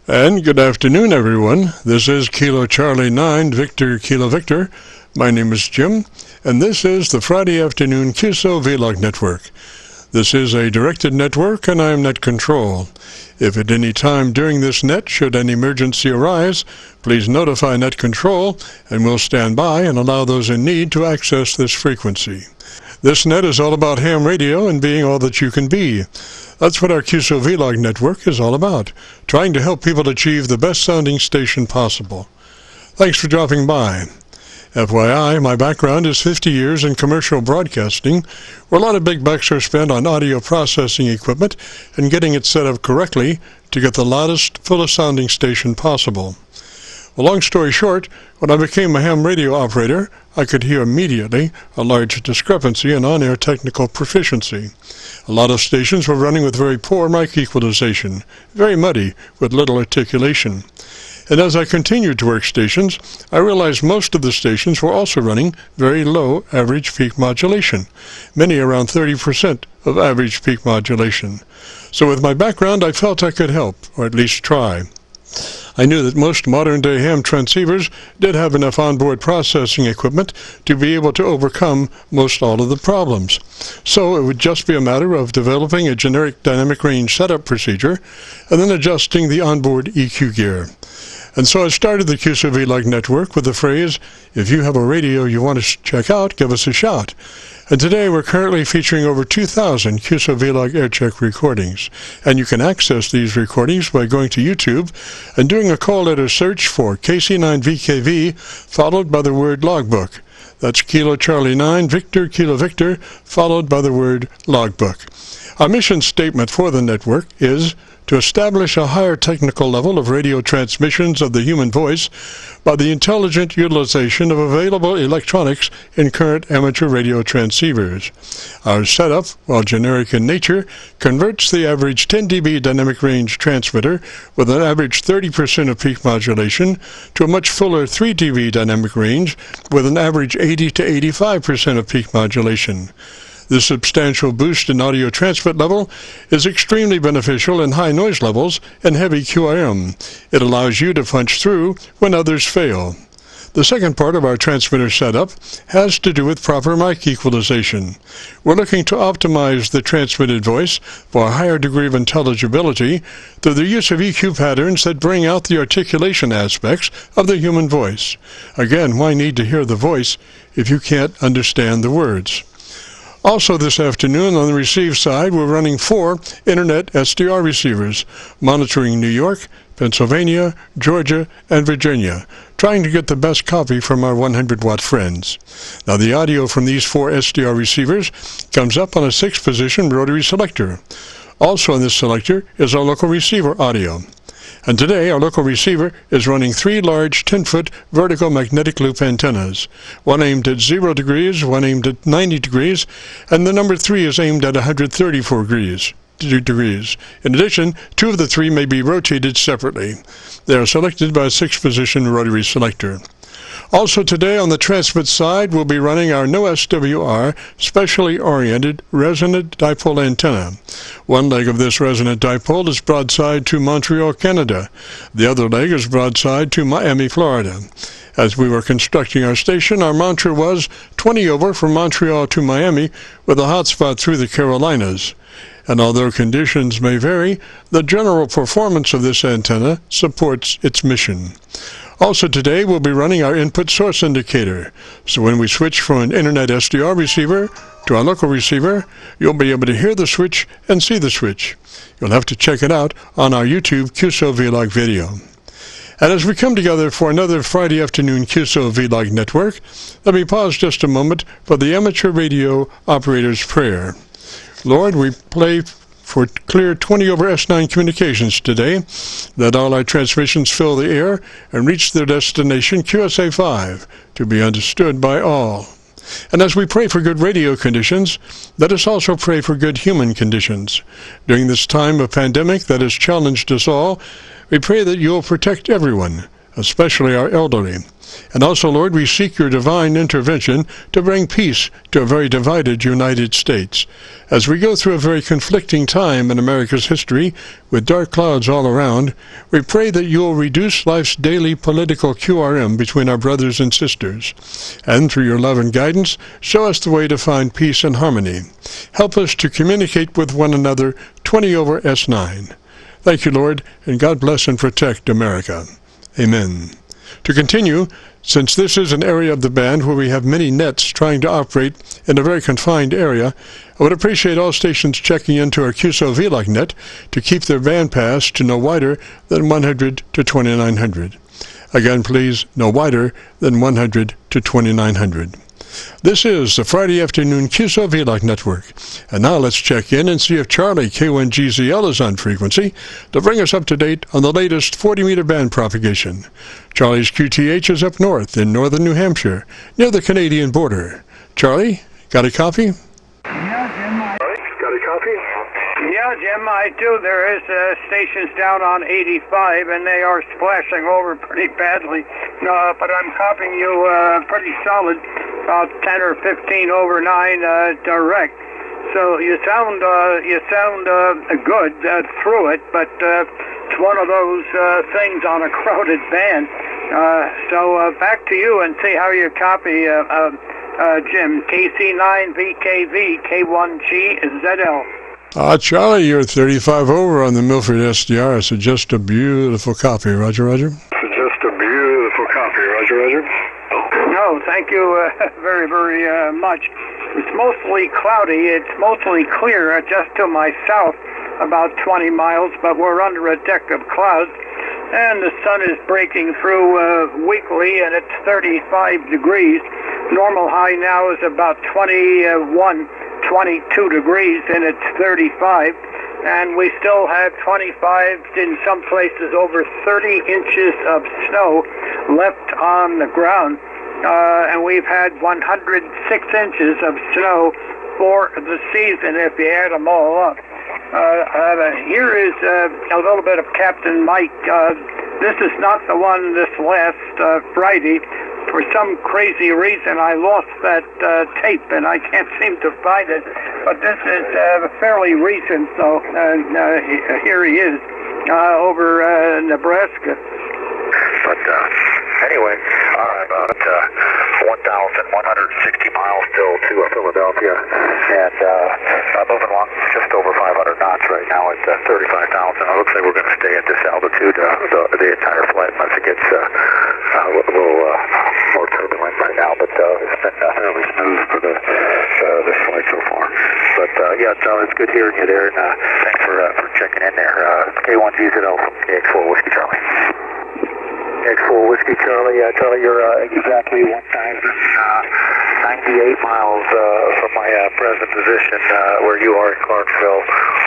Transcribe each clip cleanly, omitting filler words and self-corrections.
And good afternoon, everyone. This is Kilo Charlie 9, Victor Kilo Victor. My name is Jim, and this is the Friday afternoon Qso-Vlog network. This is a directed network, and I am net control. If at any time during this net should an emergency arise, please notify net control, and we'll stand by and allow those in need to access this frequency. This net is all about ham radio and being all that you can be. That's what our Qso-Vlog network is all about, trying to help people achieve the best sounding station possible. Thanks for dropping by. FYI, my background is 50 years in commercial broadcasting, where a lot of big bucks are spent on audio processing equipment and getting it set up correctly to get the loudest, fullest sounding station possible. Well, long story short, when I became a ham radio operator, I could hear immediately a large discrepancy in on-air technical proficiency. A lot of stations were running with very poor mic equalization, very muddy, with little articulation. And as I continued to work stations, I realized most of the stations were also running very low average peak modulation, many around 30% of average peak modulation. So with my background, I felt I could help, or at least try. I knew that most modern-day ham transceivers did have enough onboard processing equipment to be able to overcome most all of the problems. So it would just be a matter of developing a generic dynamic range setup procedure and then adjusting the onboard EQ gear. And so I started the Qso-Vlog network with the phrase, if you have a radio you want to check out, give us a shout. And today we're currently featuring over 2,000 Qso-Vlog Aircheck recordings. And you can access these recordings by going to YouTube and doing a call letter search for KC9VKV followed by the word logbook. That's Kilo Charlie 9, Victor Kilo Victor, followed by the word logbook. Our mission statement for the network is to establish a higher technical level of radio transmissions of the human voice by the intelligent utilization of available electronics in current amateur radio transceivers. Our setup, while generic in nature, converts the average 10 dB dynamic range transmitter with an average 30% of peak modulation to a much fuller 3 dB dynamic range with an average 80 to 85% of peak modulation. This substantial boost in audio transmit level is extremely beneficial in high noise levels and heavy QRM. It allows you to punch through when others fail. The second part of our transmitter setup has to do with proper mic equalization. We're looking to optimize the transmitted voice for a higher degree of intelligibility through the use of EQ patterns that bring out the articulation aspects of the human voice. Again, why need to hear the voice if you can't understand the words? Also this afternoon on the receive side, we're running 4 Internet SDR receivers, monitoring New York, Pennsylvania, Georgia, and Virginia, trying to get the best copy from our 100-watt friends. Now the audio from these 4 SDR receivers comes up on a 6-position rotary selector. Also on this selector is our local receiver audio. And today, our local receiver is running 3 large 10-foot vertical magnetic loop antennas, one aimed at 0 degrees, one aimed at 90 degrees, and the number 3 is aimed at 134 degrees. In addition, 2 of the 3 may be rotated separately. They are selected by a 6-position rotary selector. Also today on the transmit side, we'll be running our no SWR specially oriented resonant dipole antenna. One leg of this resonant dipole is broadside to Montreal, Canada. The other leg is broadside to Miami, Florida. As we were constructing our station, our mantra was 20 over from Montreal to Miami with a hotspot through the Carolinas. And although conditions may vary, the general performance of this antenna supports its mission. Also today, we'll be running our input source indicator. So when we switch from an Internet SDR receiver to our local receiver, you'll be able to hear the switch and see the switch. You'll have to check it out on our YouTube Qso-Vlog video. And as we come together for another Friday afternoon Qso-Vlog network, let me pause just a moment for the amateur radio operator's prayer. Lord, we pray for clear 20 over S9 communications today, that all our transmissions fill the air and reach their destination QSA5 to be understood by all. And as we pray for good radio conditions, let us also pray for good human conditions. During this time of pandemic that has challenged us all, we pray that you will protect everyone, especially our elderly. And also, Lord, we seek your divine intervention to bring peace to a very divided United States. As we go through a very conflicting time in America's history, with dark clouds all around, we pray that you will reduce life's daily political QRM between our brothers and sisters. And through your love and guidance, show us the way to find peace and harmony. Help us to communicate with one another 20 over S9. Thank you, Lord, and God bless and protect America. Amen. To continue, since this is an area of the band where we have many nets trying to operate in a very confined area, I would appreciate all stations checking into our Qso-Vlog net to keep their bandpass to no wider than 100 to 2900. Again, please, no wider than 100 to 2900. This is the Friday afternoon Qso-Vlog network. And now let's check in and see if Charlie K1GZL is on frequency to bring us up to date on the latest 40-meter band propagation. Charlie's QTH is up north in northern New Hampshire, near the Canadian border. Charlie, got a copy? Yeah, Jim. Got a copy? Yeah, Jim, I do. There is stations down on 85, and they are splashing over pretty badly. But I'm copying you pretty solid, about 10 or 15 over 9 direct. So you sound good through it, but it's one of those things on a crowded band. So back to you and see how you copy, Jim. KC9VKV K1GZL. Charlie, you're 35 over on the Milford SDR, so just a beautiful copy. Roger, roger. Just a beautiful copy. Roger, roger. No, thank you very, very much. It's mostly cloudy. It's mostly clear just to my south, about 20 miles, but we're under a deck of clouds. And the sun is breaking through weekly, and it's 35 degrees. Normal high now is about 22 degrees, and it's 35. And we still have 25, in some places over 30 inches of snow left on the ground. And we've had 106 inches of snow for the season if you add them all up. Here is a little bit of Captain Mike. This is not the one this last Friday. For some crazy reason, I lost that tape, and I can't seem to find it. But this is fairly recent, so here he is over Nebraska. But anyway, about 1,160 miles still to Philadelphia, and moving along just over 500 knots right now at 35,000. It looks like we're going to stay at this altitude the entire flight unless it gets a little more turbulent right now. But it's been fairly smooth for this flight so far. But yeah, so it's good hearing you there, and thanks for checking in there. K1GZL from KX4 Whiskey Charlie. X4 Whiskey Charlie. Charlie, you're exactly 1,098 miles from my present position where you are in Clarksville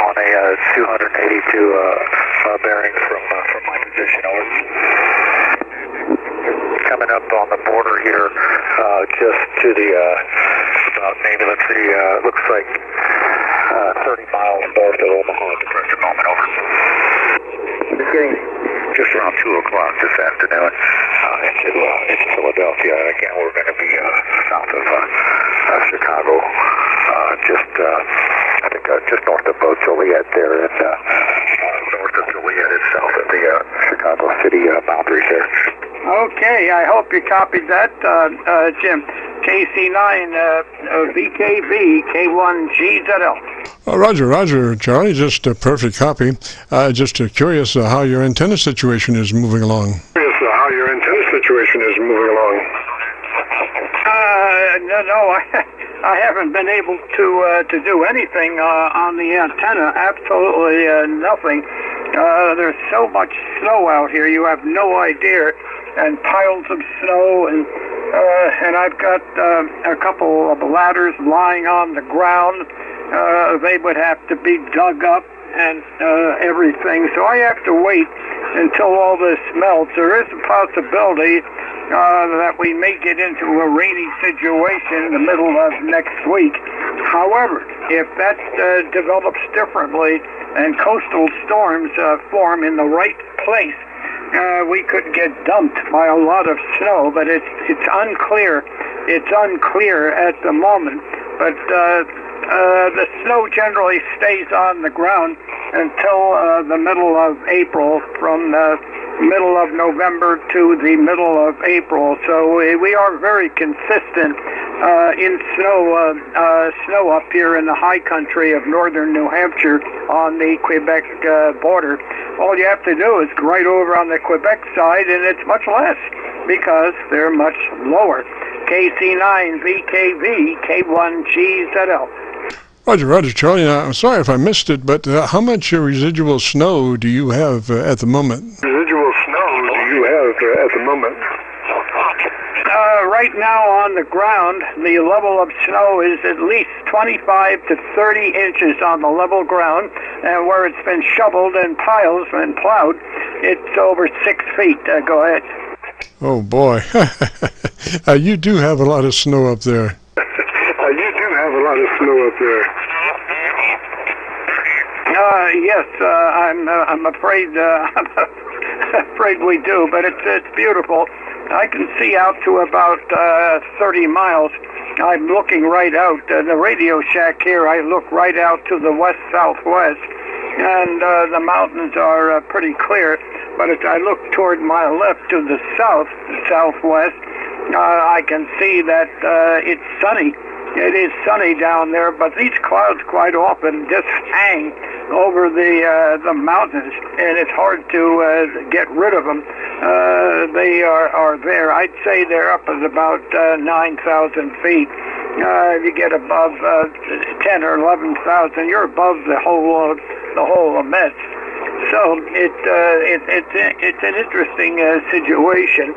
on a 282 bearing from my position. Coming up on the border here, just to the about maybe, let's see, looks like 30 miles north of Omaha at the present moment. Over. Just around 2 o'clock this afternoon into Philadelphia. Again, we're going to be south of Chicago, I think just north of Joliet there, and north of Joliet is south of the Chicago city boundaries there. Okay, I hope you copied that, Jim. KC9VKV K1GZL. Roger, roger, Charlie. Just a perfect copy. Just curious how your antenna situation is moving along. No, I haven't been able to do anything on the antenna. Absolutely nothing. There's so much snow out here, you have no idea, and piles of snow, and I've got a couple of ladders lying on the ground. They would have to be dug up and everything. So I have to wait until all this melts. There is a possibility that we may get into a rainy situation in the middle of next week. However, if that develops differently and coastal storms form in the right place, we could get dumped by a lot of snow, but it's unclear. It's unclear at the moment. But the snow generally stays on the ground until the middle of April, from the middle of November to the middle of April. So we are very consistent in snow up here in the high country of northern New Hampshire on the Quebec border. All you have to do is go right over on the Quebec side, and it's much less because they're much lower. KC9VKV, K1GZL. Roger, Charlie. Now, I'm sorry if I missed it, but how much residual snow do you have at the moment? Right now on the ground, the level of snow is at least 25 to 30 inches on the level ground, and where it's been shoveled in piles and plowed, it's over 6 feet. Go ahead. Oh, boy. You do have a lot of snow up there. Yes, I'm afraid afraid we do, but it's beautiful. I can see out to about 30 miles. I'm looking right out. The radio shack here, I look right out to the west-southwest, and the mountains are pretty clear. But if I look toward my left to the southwest, I can see that it's sunny. It is sunny down there, but these clouds quite often just hang over the mountains, and it's hard to get rid of them. They are there. I'd say they're up at about 9,000 feet. If you get above 10 or 11,000, you're above the whole mess. So it's an interesting situation,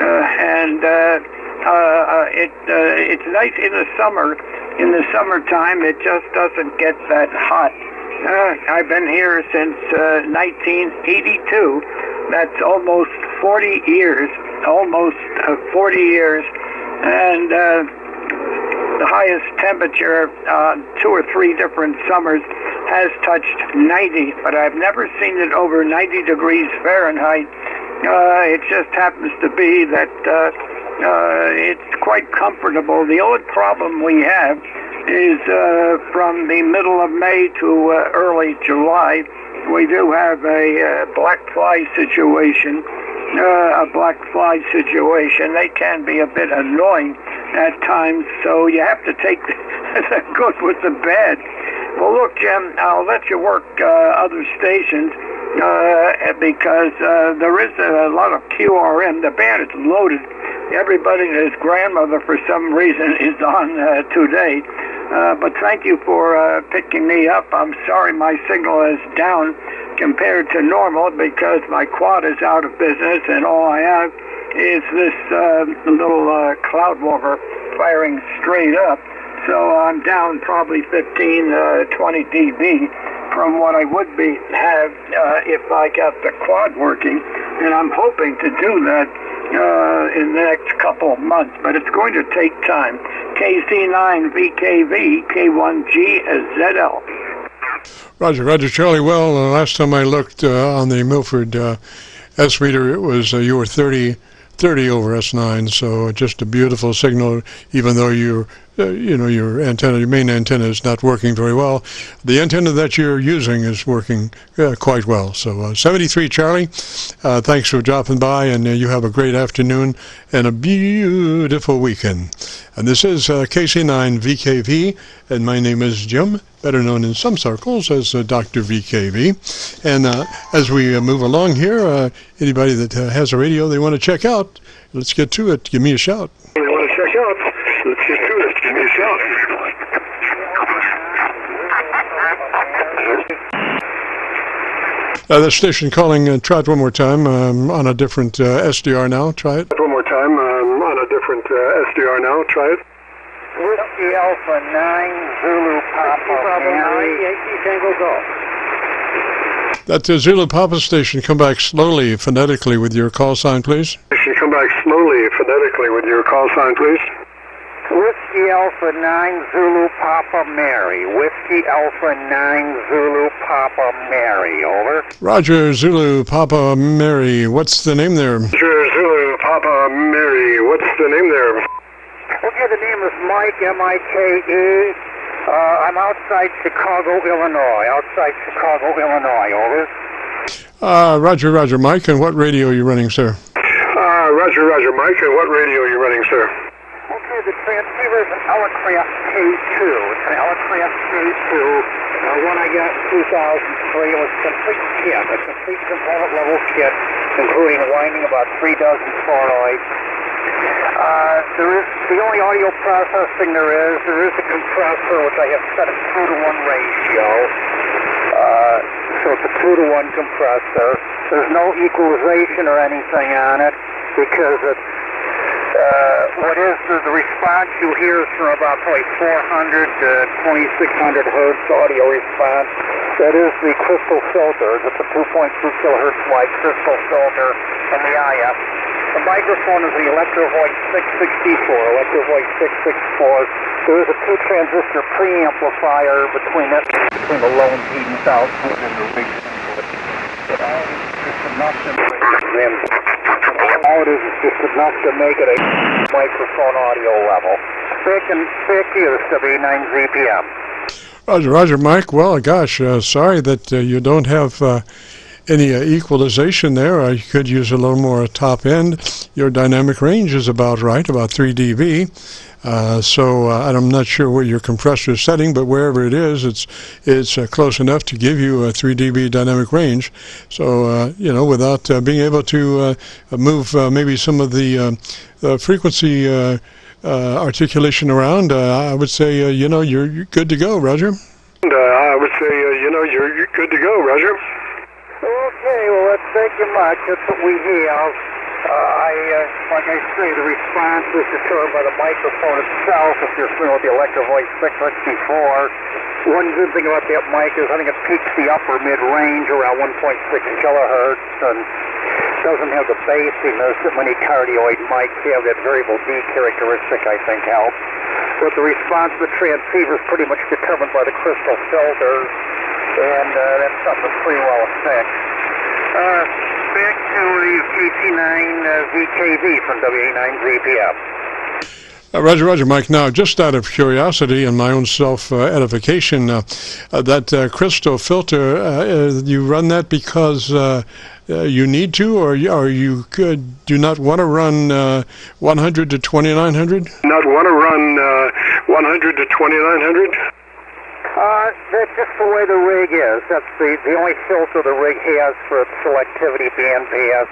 and it's nice in the summer. In the summertime, it just doesn't get that hot. I've been here since 1982. That's almost 40 years. And the highest temperature on 2 or 3 different summers has touched 90, but I've never seen it over 90 degrees Fahrenheit. It just happens to be that it's quite comfortable. The only problem we have is from the middle of May to early July, we do have a black fly situation. They can be a bit annoying at times, so you have to take the good with the bad. Well, look, Jim, I'll let you work other stations because there is a lot of QRM. The band is loaded. Everybody and his grandmother, for some reason, is on today. But thank you for picking me up. I'm sorry my signal is down compared to normal because my quad is out of business, and all I have is this little cloud warmer firing straight up. So I'm down probably 15, 20 dB from what I would have if I got the quad working, and I'm hoping to do that in the next couple of months, but it's going to take time. KC9VKV, K1GZL. Roger, Charlie. Well, last time I looked on the Milford S meter, it was you were 30 over S9, so just a beautiful signal, even though your antenna, your main antenna is not working very well. The antenna that you're using is working quite well. So 73 Charlie, thanks for dropping by, and you have a great afternoon and a beautiful weekend. And this is KC9VKV, and my name is Jim, better known in some circles as Dr. VKV. And as we move along here, anybody that has a radio they want to check out, let's get to it. Give me a shout. The station calling, try it one more time on a different SDR now. Try it. One more time on a different SDR now. Try it. Whiskey Alpha 9, Zulu Papa 9, Yankee Tango Golf. That Zulu Papa station, come back slowly, phonetically with your call sign, please. Come back slowly, phonetically with your call sign, please. Whiskey Alpha 9 Zulu Papa Mary. Whiskey Alpha 9 Zulu Papa Mary. Over. Roger, Zulu, Papa, Mary. What's the name there? Roger, Zulu, Papa, Mary. What's the name there? Okay, the name is Mike, M-I-K-E. I'm outside Chicago, Illinois. Over. Roger, Mike. And what radio are you running, sir? Roger, Mike. And what radio are you running, sir? Okay, the transceiver is an Elecraft K2. It's an Elecraft K2. One I got in 2003. It was a complete kit, a complete component level kit, including winding about 3 dozen toroids. There is the only audio processing there is a compressor which I have set a 2-to-1 ratio. So it's a 2-to-1 compressor. There's no equalization or anything on it because it's what is the response you hear is from about probably 400 to 2600 hertz audio response. That is the crystal filter. It's a 2.2 kilohertz wide crystal filter and the IF. The microphone is the Electrovoice 664. There is a 2-transistor preamplifier between the low impedance output and the big input. All it is just enough to make it a microphone audio level. Thick is W9ZPM. Roger, Mike. Well, gosh, sorry that you don't have any equalization there. You could use a little more top end. Your dynamic range is about right, about 3 dB. So I'm not sure where your compressor is setting, but wherever it is, it's close enough to give you a 3 dB dynamic range. So without being able to move maybe some of the frequency articulation around, I would say you're good to go, Roger. You're good to go, Roger. Okay, well, thank you much. That's what we have. Like I say, the response is determined by the microphone itself. If you're familiar with the Electrovoice 664, one good thing about that mic is I think it peaks the upper mid-range around 1.6 kilohertz and doesn't have the bassiness that many cardioid mics have. That variable D characteristic, I think, helps. But the response of the transceiver is pretty much determined by the crystal filters, and that's something that's pretty well fixed. Back to the KC9VKV from W9ZPM. Roger, Mike. Now, just out of curiosity and my own self-edification, that crystal filter, you run that because you need to, or you do not want to run 100 to 2900? Not want to run 100 to 2900? That's just the way the rig is. That's the only filter the rig has for its selectivity bandpass.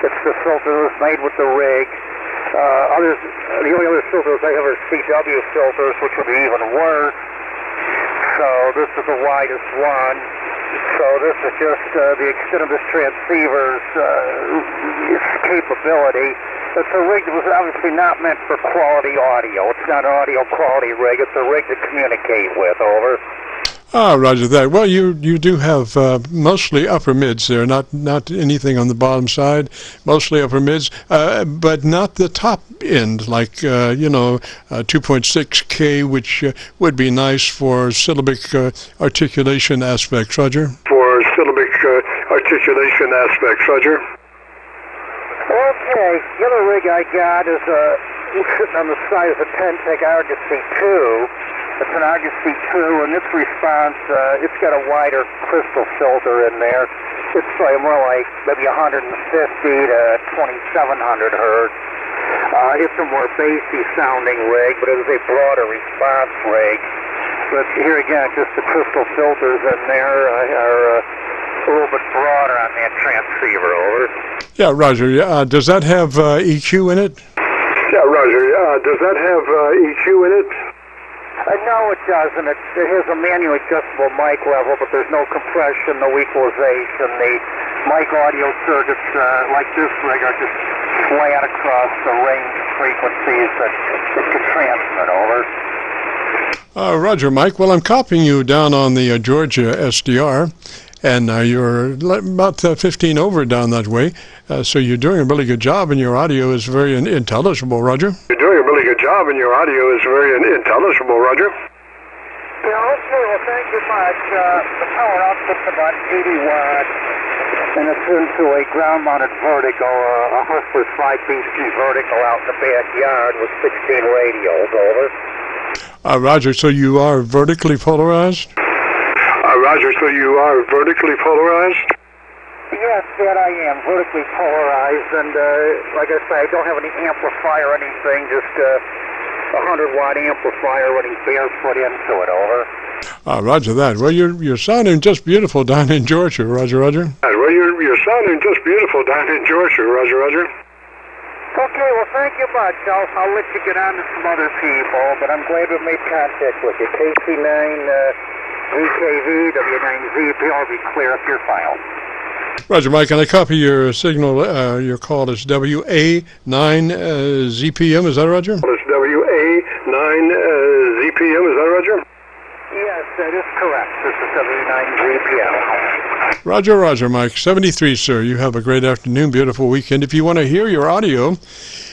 It's the filter that's made with the rig. The only other filters I have are CW filters, which would be even worse. So this is the widest one. So this is just the extent of this transceiver's capability. It's a rig that was obviously not meant for quality audio. It's not an audio quality rig. It's a rig to communicate with. Over. Roger that. Well, you do have mostly upper mids there, not anything on the bottom side, mostly upper mids, but not the top end, like 2.6K, which would be nice for syllabic articulation aspects, Roger. For syllabic articulation aspects, Roger. Okay, the other rig I got is sitting on the side of a 10-tech Argosy 2. It's an Argosy 2, and its response, it's got a wider crystal filter in there. It's probably more like maybe 150 to 2700 hertz. It's a more bassy sounding rig, but it is a broader response rig. But here again, just the crystal filters in there are a little bit broader on that transceiver. Over. Yeah, Roger. Does that have EQ in it? Yeah, Roger. Does that have EQ in it? No, it doesn't. It has a manually adjustable mic level, but there's no compression, no equalization. The mic audio circuits, like this rig, are just flat across the range of frequencies that it can transmit. Over. Roger, Mike. Well, I'm copying you down on the Georgia SDR, And you're about 15 over down that way, so you're doing a really good job, and your audio is very intelligible, Roger. You're doing a really good job, and your audio is very intelligible, Roger. Yeah, okay, well, thank you much. The power output's about 80 watts, and it's into a ground-mounted vertical, a Hustler 5BC vertical out in the backyard with 16 radios, over. Roger, so you are vertically polarized? Roger, so you are vertically polarized? Yes, that I am, vertically polarized, and like I say, I don't have any amplifier or anything, just a 100-watt amplifier running barefoot into it, over. Roger that. Well, you're sounding just beautiful down in Georgia, Roger. Well, you're sounding just beautiful down in Georgia, Roger. Okay, well, thank you much. I'll let you get on to some other people, but I'm glad we made contact with you. KC9VKV, W9ZP, I'll be clear up your file. Roger, Mike, and I copy your signal. Your call is WA9ZPM. Is that Roger? It's WA9ZPM. Is that Roger? Yes, that is correct. This is W9ZPM. Roger, Mike. 73, sir. You have a great afternoon, beautiful weekend. If you want to hear your audio,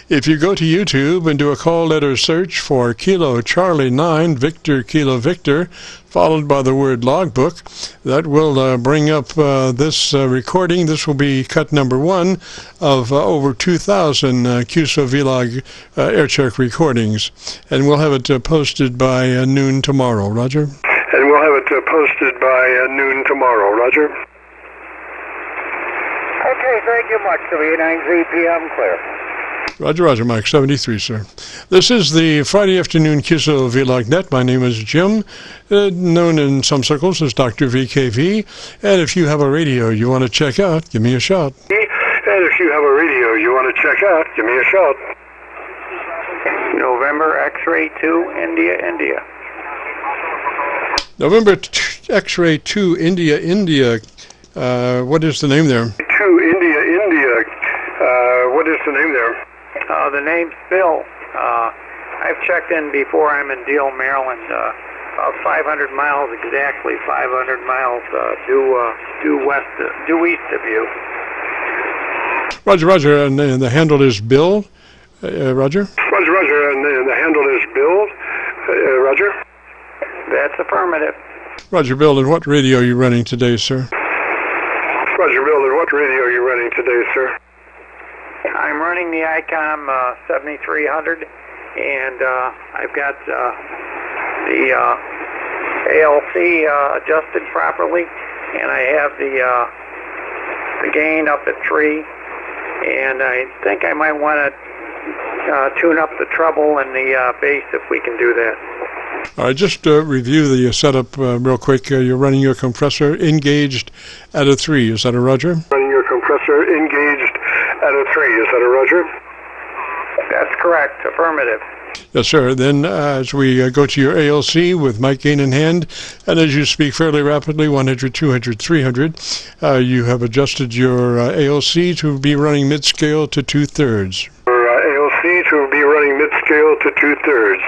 if you go to YouTube and do a call letter search for Kilo Charlie 9 Victor Kilo Victor, followed by the word logbook, that will bring up this recording. This will be cut number 1 of over 2,000 Qso-Vlog Aircheck recordings, and we'll have it posted by noon tomorrow. Roger? And we'll have it posted by noon tomorrow. Roger? Okay, thank you much. W9ZPM, clear. Roger, Mike, 73, sir. This is the Friday afternoon Qso-Vlog net. My name is Jim, known in some circles as Dr. VKV. And if you have a radio you want to check out, give me a shout. November X-ray 2, India. November X-ray 2, India. What is the name there? 2, India. What is the name there? The name's Bill. I've checked in before. I'm in Deal, Maryland. About 500 miles, exactly 500 miles due east of you. Roger, and the handle is Bill. Roger? Roger, and the handle is Bill. Roger? That's affirmative. Roger, Bill, and what radio are you running today, sir? I'm running the ICOM 7300, and I've got the ALC adjusted properly, and I have the gain up at 3, and I think I might want to tune up the treble and the bass if we can do that. All right, just review the setup real quick. You're running your compressor engaged at a 3. Is that a Roger? Running your compressor engaged at a 3. Is that a Roger? That's correct. Affirmative. Yes, sir. Then as we go to your ALC with mic gain in hand, and as you speak fairly rapidly, 100, 200, 300, you have adjusted your ALC to be running mid-scale to 2/3. ALC to be running mid-scale to 2/3.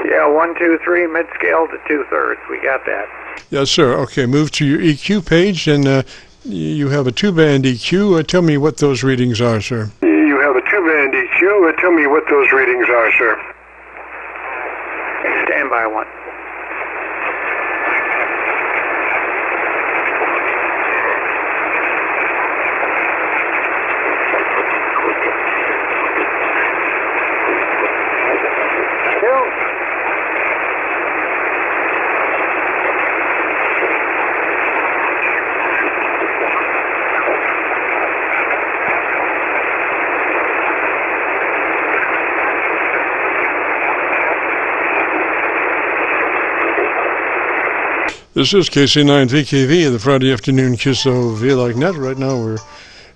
Yeah, 1, 2, 3, mid-scale to 2/3. We got that. Yes, sir. Okay, move to your EQ page, and you have a 2-band EQ. Tell me what those readings are, sir. You have a 2-band EQ. Tell me what those readings are, sir. Stand by one. This is KC9VKV, the Friday afternoon Qso-Vlog net. Right now we're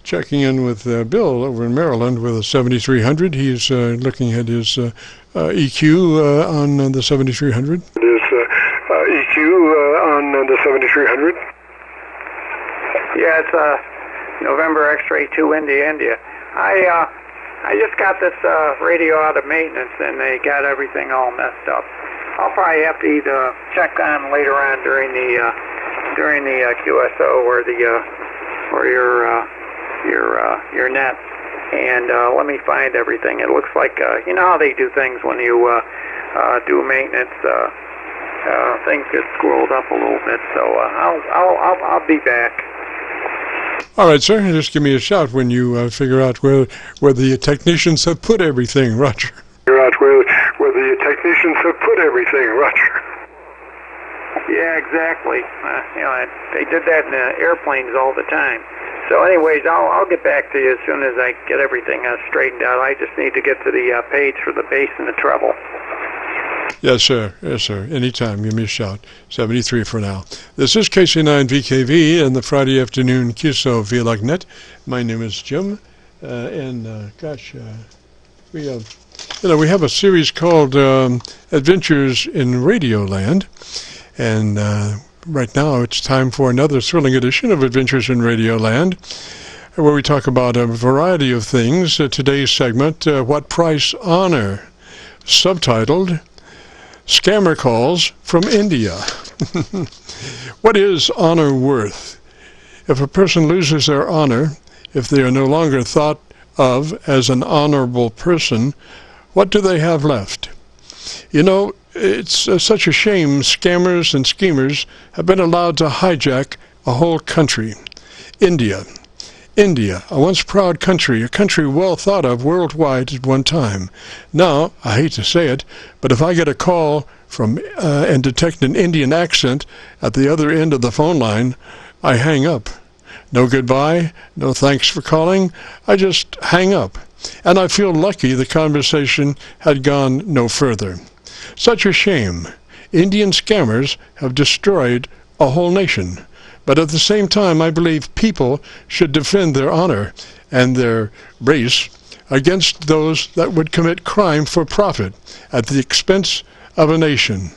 checking in with Bill over in Maryland with a 7300. He's looking at his EQ on the 7300. His EQ on the 7300? Yeah, it's November X-ray 2, India. I just got this radio out of maintenance, and they got everything all messed up. I'll probably have to either check on later on during the during the QSO or your net, and let me find everything. It looks like you know how they do things when you do maintenance. Things get scrolled up a little bit, so I'll be back. All right, sir. Just give me a shout when you figure out where the technicians have put everything, Roger. Figure out where the technicians have put everything, Roger. Yeah, exactly. You know, they did that in airplanes all the time. So, anyways, I'll get back to you as soon as I get everything straightened out. I just need to get to the page for the bass and the treble. Yes, sir. Yes, sir. Anytime. Give me a shout. 73 for now. This is KC9VKV and the Friday afternoon Qso-Vlog net. My name is Jim, we have a series called Adventures in Radioland, and right now it's time for another thrilling edition of Adventures in Radioland, where we talk about a variety of things. Today's segment, What Price Honor? Subtitled, Scammer Calls from India. What is honor worth? If a person loses their honor, if they are no longer thought of as an honorable person, what do they have left? You know, it's such a shame scammers and schemers have been allowed to hijack a whole country. India, a once proud country, a country well thought of worldwide at one time. Now, I hate to say it, but if I get a call from and detect an Indian accent at the other end of the phone line, I hang up. No goodbye, no thanks for calling, I just hang up. And I feel lucky the conversation had gone no further. Such a shame. Indian scammers have destroyed a whole nation. But at the same time, I believe people should defend their honor and their race against those that would commit crime for profit at the expense of a nation.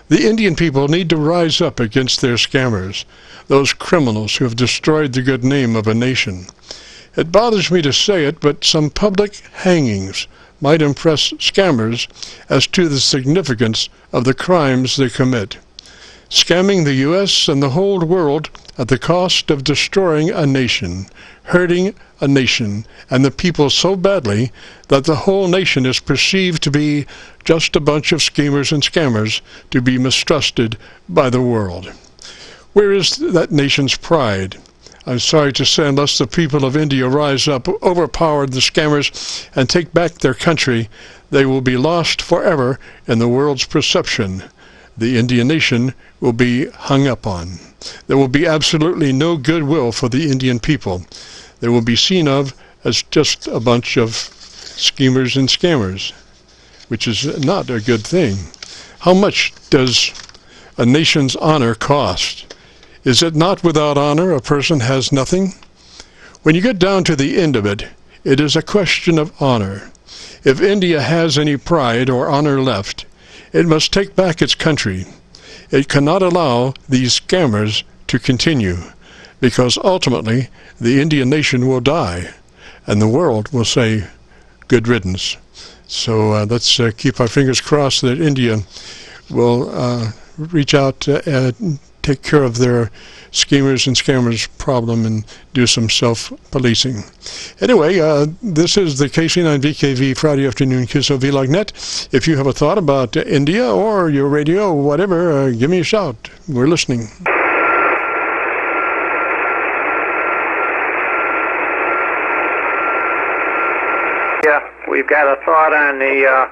The Indian people need to rise up against their scammers, those criminals who have destroyed the good name of a nation. It bothers me to say it, but some public hangings might impress scammers as to the significance of the crimes they commit. Scamming the U.S. and the whole world at the cost of destroying a nation, hurting a nation and the people so badly that the whole nation is perceived to be just a bunch of schemers and scammers to be mistrusted by the world. Where is that nation's pride? I'm sorry to say, unless the people of India rise up, overpower the scammers, and take back their country, they will be lost forever in the world's perception. The Indian nation will be hung up on. There will be absolutely no goodwill for the Indian people. They will be seen of as just a bunch of schemers and scammers, which is not a good thing. How much does a nation's honor cost? Is it not without honor a person has nothing? When you get down to the end of it, it is a question of honor. If India has any pride or honor left, it must take back its country. It cannot allow these scammers to continue, because ultimately the Indian nation will die, and the world will say, good riddance. So let's keep our fingers crossed that India will reach out and take care of their schemers and scammers problem and do some self-policing. Anyway, this is the KC9VKV Friday afternoon Qso-Vlog net. If you have a thought about India or your radio or whatever, give me a shout. We're listening. Yeah, we've got a thought on the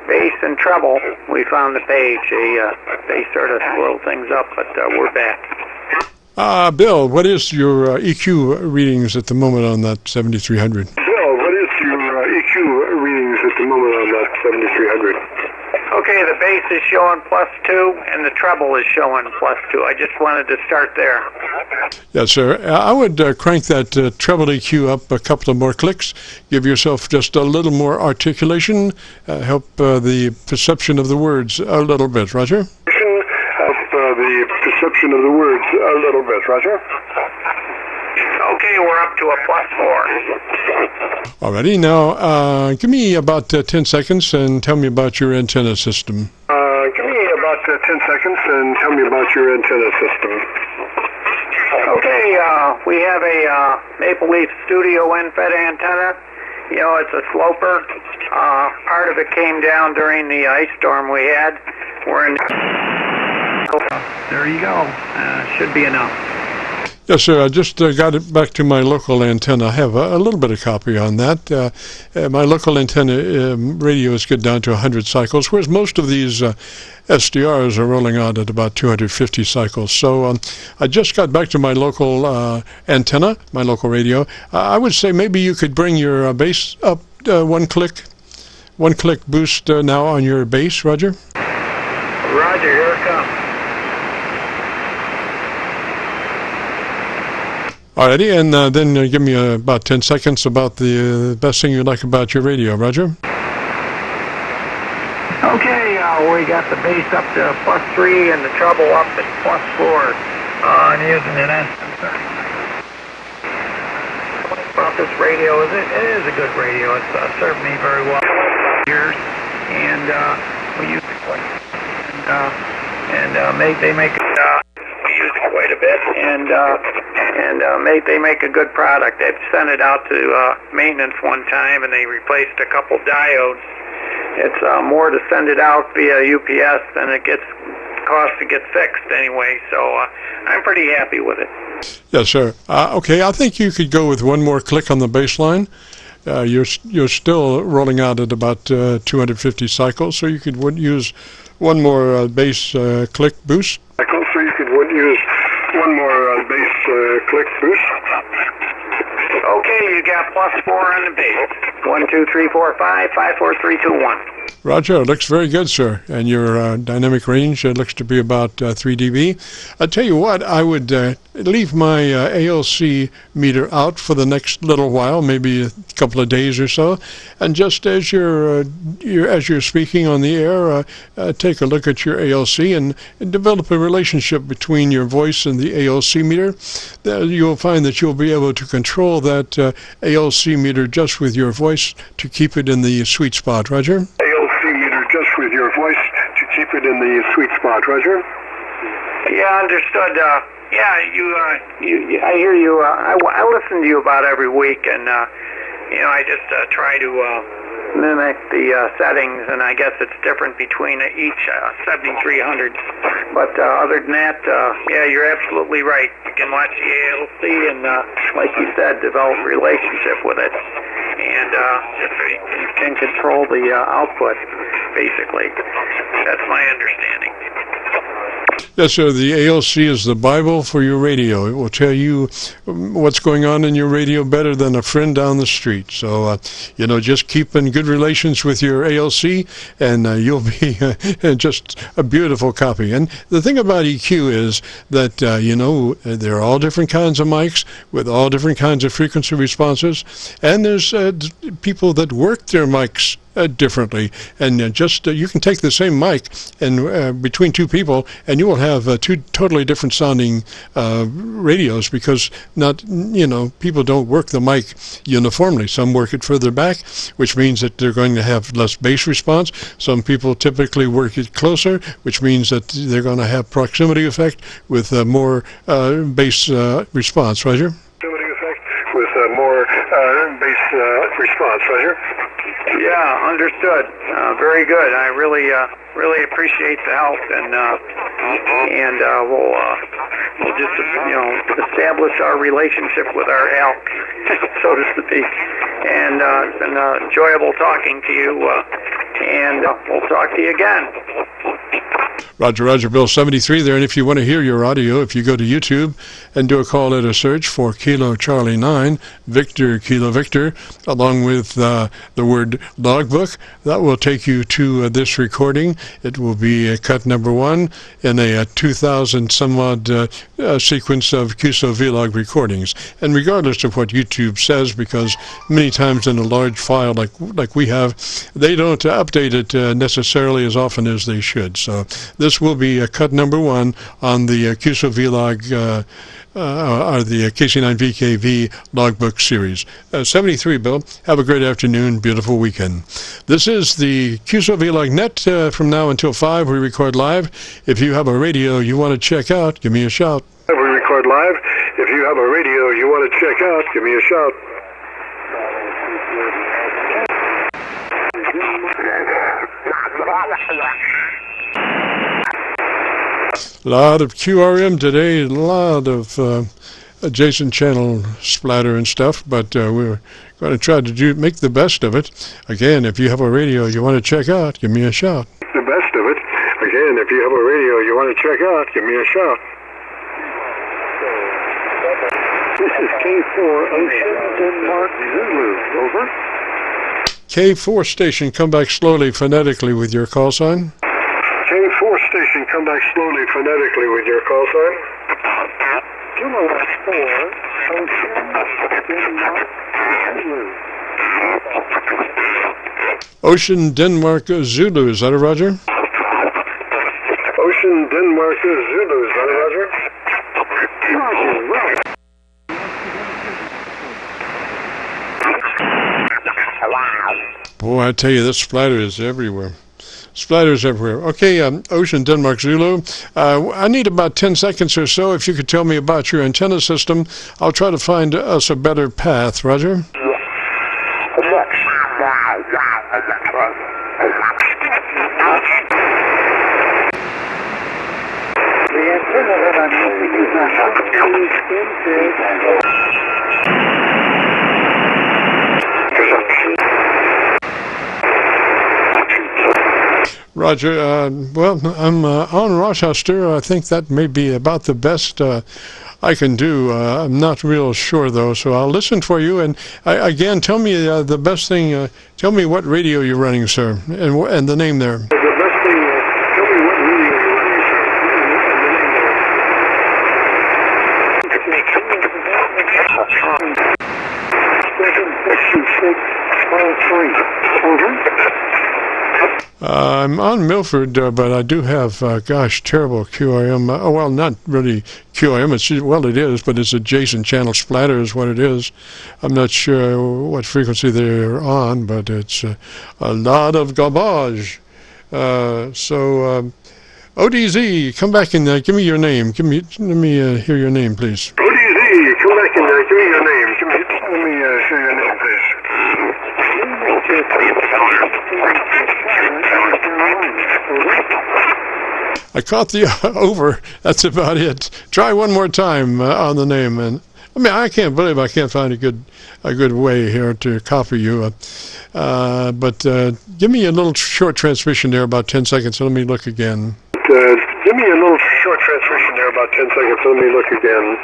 bass and treble. We found the page. They sort of scroll things up, but we're back. Bill, what is your EQ readings at the moment on that 7300? Bill, what is your EQ readings at the moment on that 7300? Okay, the bass is showing +2, and the treble is showing +2. I just wanted to start there. Yes, sir. I would crank that treble EQ up a couple of more clicks. Give yourself just a little more articulation. Help the perception of the words a little bit. Roger? The perception of the words a little bit, Roger. Okay, we're up to a +4. Alrighty, now give me about 10 seconds and tell me about your antenna system. Give me about 10 seconds and tell me about your antenna system. Okay, we have a Maple Leaf Studio end-fed antenna. You know, it's a sloper. Part of it came down during the ice storm we had. We're in. There you go. Should be enough. Yes, sir. I just got it back to my local antenna. I have a little bit of copy on that. My local antenna radio is good down to 100 cycles, whereas most of these SDRs are rolling out at about 250 cycles. So I just got back to my local antenna, my local radio. I would say maybe you could bring your bass up one click boost now on your bass, Roger. Roger, here it comes. Alrighty, and then give me about 10 seconds about the best thing you like about your radio, Roger. Okay, we got the bass up to +3 and the treble up at +4. I'm using an SM30. About this radio, it is a good radio. It's served me very well for years, and we use it quite a bit. They make it. We use it quite a bit, and they make a good product. They've sent it out to maintenance one time, and they replaced a couple diodes. It's more to send it out via UPS than it costs to get fixed anyway. So I'm pretty happy with it. Yes, sir. Okay, I think you could go with one more click on the baseline. You're still rolling out at about 250 cycles, so you could use one more bass click boost. So you could use one more bass click boost. Okay, you got +4 on the bass. 1, 2, 3, 4, 5, 5, 4, 3, 2, 1. Roger, it looks very good, sir. And your dynamic range looks to be about 3 dB. I tell you what, I would leave my ALC meter out for the next little while, maybe a couple of days or so, and just as you're speaking on the air, take a look at your ALC and develop a relationship between your voice and the ALC meter. You'll find that you'll be able to control that ALC meter just with your voice to keep it in the sweet spot. Roger? Just with your voice to keep it in the sweet spot, Roger. Yeah, understood. I hear you. I listen to you about every week, and I just try to mimic the settings, and I guess it's different between each 7300. But other than that, yeah, you're absolutely right. You can watch the ALC and, like you said, develop a relationship with it, and you can control the output. Basically, that's my understanding. Yes, sir. The ALC is the Bible for your radio. It will tell you what's going on in your radio better than a friend down the street. So, just keep in good relations with your ALC, and you'll be just a beautiful copy. And the thing about EQ is that, there are all different kinds of mics with all different kinds of frequency responses, and there's people that work their mics differently, and you can take the same mic and between two people, and you will have two totally different sounding radios, because people don't work the mic uniformly. Some work it further back, which means that they're going to have less bass response. Some people typically work it closer, which means that they're going to have proximity effect with more bass response. Roger? Proximity effect with more bass response. Roger? Yeah, understood. Very good. I really appreciate the help, and we'll just establish our relationship with our elk, so to speak. And it's been enjoyable talking to you, and we'll talk to you again. Roger, Bill 73 there. And if you want to hear your audio, if you go to YouTube and do a call letter search for Kilo Charlie 9, Victor Kilo Victor, along with the word logbook, that will take you to this recording. It will be cut number 1 in a 2,000 some odd sequence of Qso-Vlog recordings. And regardless of what YouTube says, because many times in a large file like we have, they don't update it necessarily as often as they should. So this will be cut number 1 on the Qso-Vlog or the KC9VKV logbook series. 73, Bill. Have a great afternoon, beautiful weekend. This is the Qso-Vlog net. From now until 5, we record live. If you have a radio you want to check out, give me a shout. We record live. check out, give me a shout. A lot of QRM today, a lot of adjacent channel splatter and stuff, but we're going to try to make the best of it. Again, if you have a radio you want to check out, give me a shout. The best of it. Again, if you have a radio you want to check out, give me a shout. This is K4 Ocean, Denmark, Zulu. Over. K4 station, come back slowly phonetically with your call sign. K4 station, come back slowly phonetically with your call sign. Kilo 4 Ocean, Denmark, Zulu. Ocean, Denmark, Zulu. Is that a Roger? Ocean, Denmark, Zulu. Is that a Roger? Roger, well. Boy, I tell you, this splatter is everywhere. Splatters everywhere. Okay, Ocean, Denmark, Zulu. I need about 10 seconds or so. If you could tell me about your antenna system, I'll try to find us a better path. Roger? The antenna that I'm using is Roger. Well, I'm on Rochester. I think that may be about the best I can do. I'm not real sure, though, so I'll listen for you. And again, tell me the best thing. Tell me what radio you're running, sir, and the name there. The best thing, tell me what radio you're running, sir, I'm on Milford, but I do have, terrible QRM. Well, not really QRM. It is, but it's adjacent channel splatter is what it is. I'm not sure what frequency they're on, but it's a lot of garbage. ODZ, come back and give me your name. Let me hear your name, please. ODZ, come back and give me your name. Let me hear your name, please. I caught the over. That's about it. Try one more time on the name, and I can't believe I can't find a good way here to copy you. But give me a little short transmission there, about 10 seconds. So let me look again. Give me a little short transmission there, about 10 seconds. So let me look again.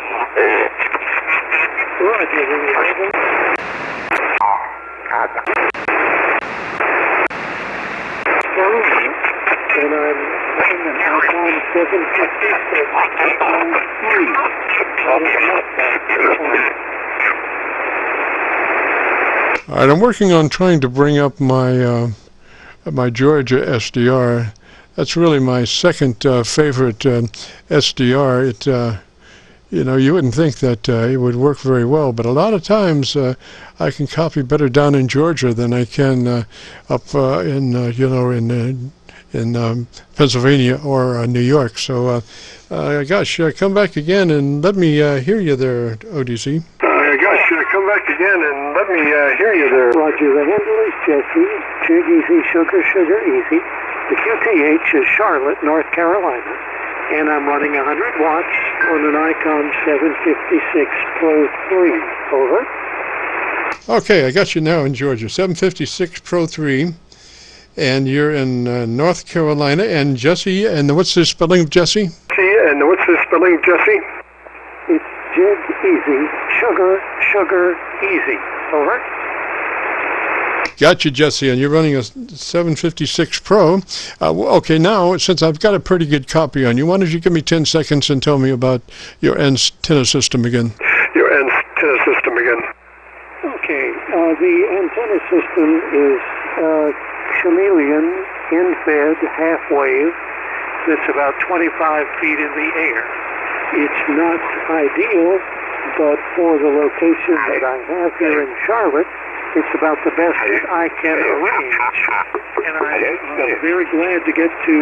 And I'm running an Alcon 756 on 3. All right, I'm working on trying to bring up my my Georgia SDR. That's really my second favorite SDR. It you wouldn't think that it would work very well, but a lot of times I can copy better down in Georgia than I can up in Pennsylvania or New York. So, come back again and let me hear you there, ODC. Come back again and let me hear you there. Roger, the handle is Jesse, Jig Easy, Sugar, Sugar Easy. The QTH is Charlotte, North Carolina. And I'm running 100 watts on an Icon 756 Pro 3. Over. Okay, I got you now in Georgia. 756 Pro 3. And you're in North Carolina. And Jesse, and what's the spelling of Jesse? And what's the spelling of Jesse? It's Jig Easy, Sugar, Sugar Easy. Over. Got you, Jesse, and you're running a 756 Pro. Okay, now, since I've got a pretty good copy on you, why don't you give me 10 seconds and tell me about your antenna system again? Your antenna system again. Okay, the antenna system is chameleon, in-fed, half-wave, that's about 25 feet in the air. It's not ideal, but for the location that I have here in Charlotte, it's about the best I can arrange, and I'm very glad to get to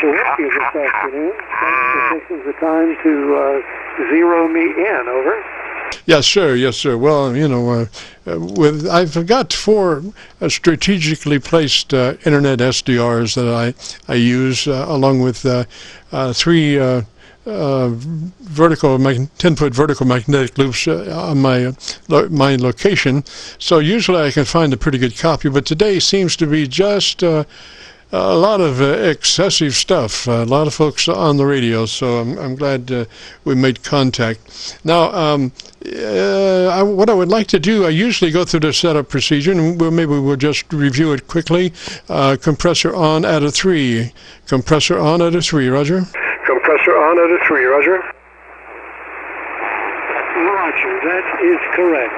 work here this afternoon. Thanks for taking the time to zero me in. Over. Yes, sir. Yes, sir. Well, I've got 4 strategically placed internet SDRs that I use, along with 3 10-foot vertical magnetic loops on my location. So usually I can find a pretty good copy, but today seems to be just a lot of excessive stuff. A lot of folks on the radio, so I'm glad we made contact. Now, what I would like to do, I usually go through the setup procedure, and maybe we'll just review it quickly. Compressor on at a 3. Compressor on at a 3, Roger. Compressor on at a 3, Roger. Roger, that is correct.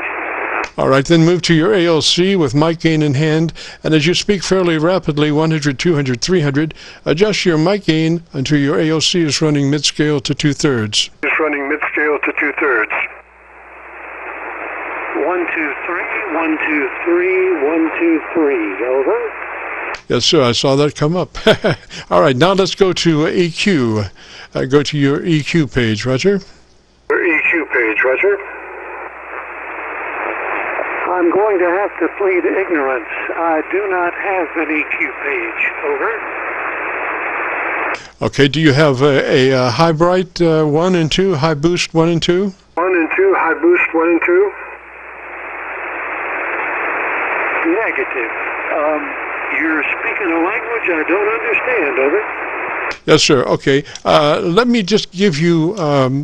All right, then move to your ALC with mic gain in hand, and as you speak fairly rapidly, 100, 200, 300, adjust your mic gain until your ALC is running mid-scale to 2/3. It's running mid-scale to 2/3. 1, 2, 3, 1, 2, 3, 1, 2, 3. Over. Yes, sir, I saw that come up. All right, now let's go to EQ. Go to your EQ page, Roger. Your EQ page, Roger. I'm going to have to plead ignorance. I do not have an EQ page. Over. Okay, do you have a high bright 1 and 2, high boost 1 and 2? 1 and 2, high boost 1 and 2. Negative. You're speaking a language I don't understand. Over. Yes, sir. Okay. Let me just give you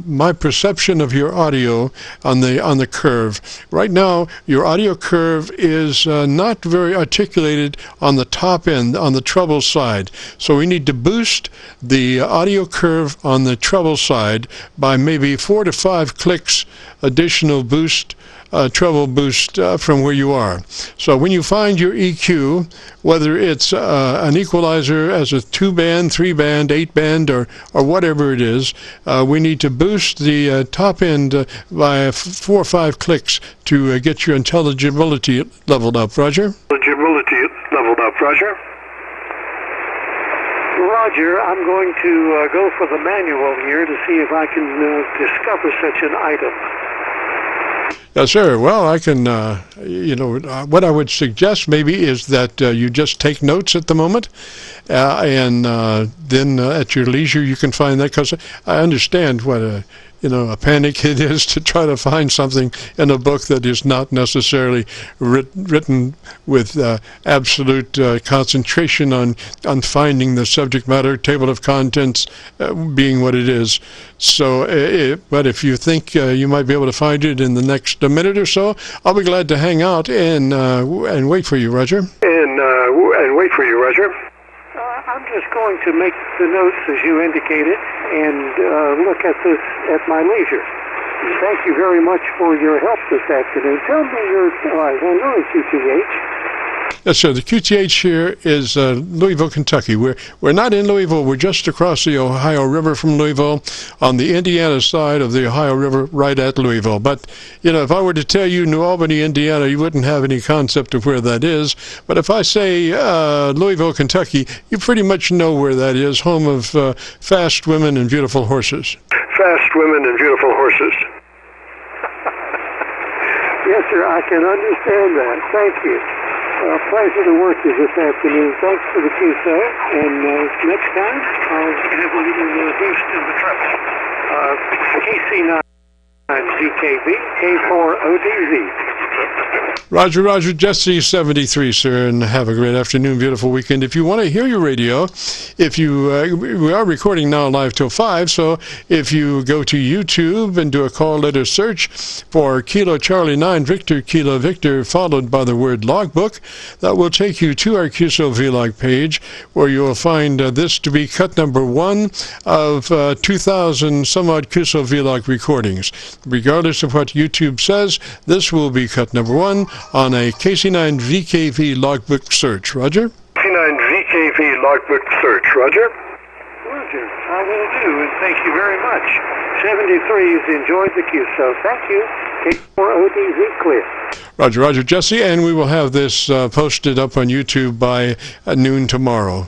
my perception of your audio on the curve. Right now, your audio curve is not very articulated on the top end, on the treble side. So we need to boost the audio curve on the treble side by maybe 4 to 5 clicks additional boost. Treble boost from where you are. So when you find your EQ, whether it's an equalizer as a 2-band, 3-band, 8-band, or whatever it is, we need to boost the top end by 4 or 5 clicks to get your intelligibility leveled up. Roger? Intelligibility leveled up, Roger. Roger, I'm going to go for the manual here to see if I can discover such an item. Yes, sir. Well, I can, what I would suggest maybe is that you just take notes at the moment, and then at your leisure you can find that, because I understand what a panic it is to try to find something in a book that is not necessarily written with absolute concentration on finding the subject matter, table of contents being what it is. So, but if you think you might be able to find it in the next minute or so, I'll be glad to hang out and wait for you, Roger. And wait for you, Roger. I'm just going to make the notes as you indicated and look at this at my leisure. Thank you very much for your help this afternoon. Tell me I know it's QTH. Yes, sir. The QTH here is Louisville, Kentucky. We're not in Louisville. We're just across the Ohio River from Louisville, on the Indiana side of the Ohio River, right at Louisville. But, if I were to tell you New Albany, Indiana, you wouldn't have any concept of where that is. But if I say Louisville, Kentucky, you pretty much know where that is, home of fast women and beautiful horses. Fast women and beautiful horses. Yes, sir, I can understand that. Thank you. Pleasure to work with you this afternoon. Thanks for the QSO. And next time, I'll have a little boost in the treble. KC9VKV, K4ODZ. Roger, Jesse 73, sir, and have a great afternoon, beautiful weekend. If you want to hear your radio, we are recording now live till 5, so if you go to YouTube and do a call letter search for Kilo Charlie 9 Victor Kilo Victor, followed by the word logbook, that will take you to our Qso-Vlog page, where you will find this to be cut number 1 of 2,000 some odd Qso-Vlog recordings. Regardless of what YouTube says, this will be cut number 1 on a KC9VKV logbook search. Roger? KC9VKV logbook search. Roger? Roger, I will do, and thank you very much. 73's enjoyed the QSO. Thank you. K4ODZ clear. Roger, Jesse, and we will have this posted up on YouTube by noon tomorrow.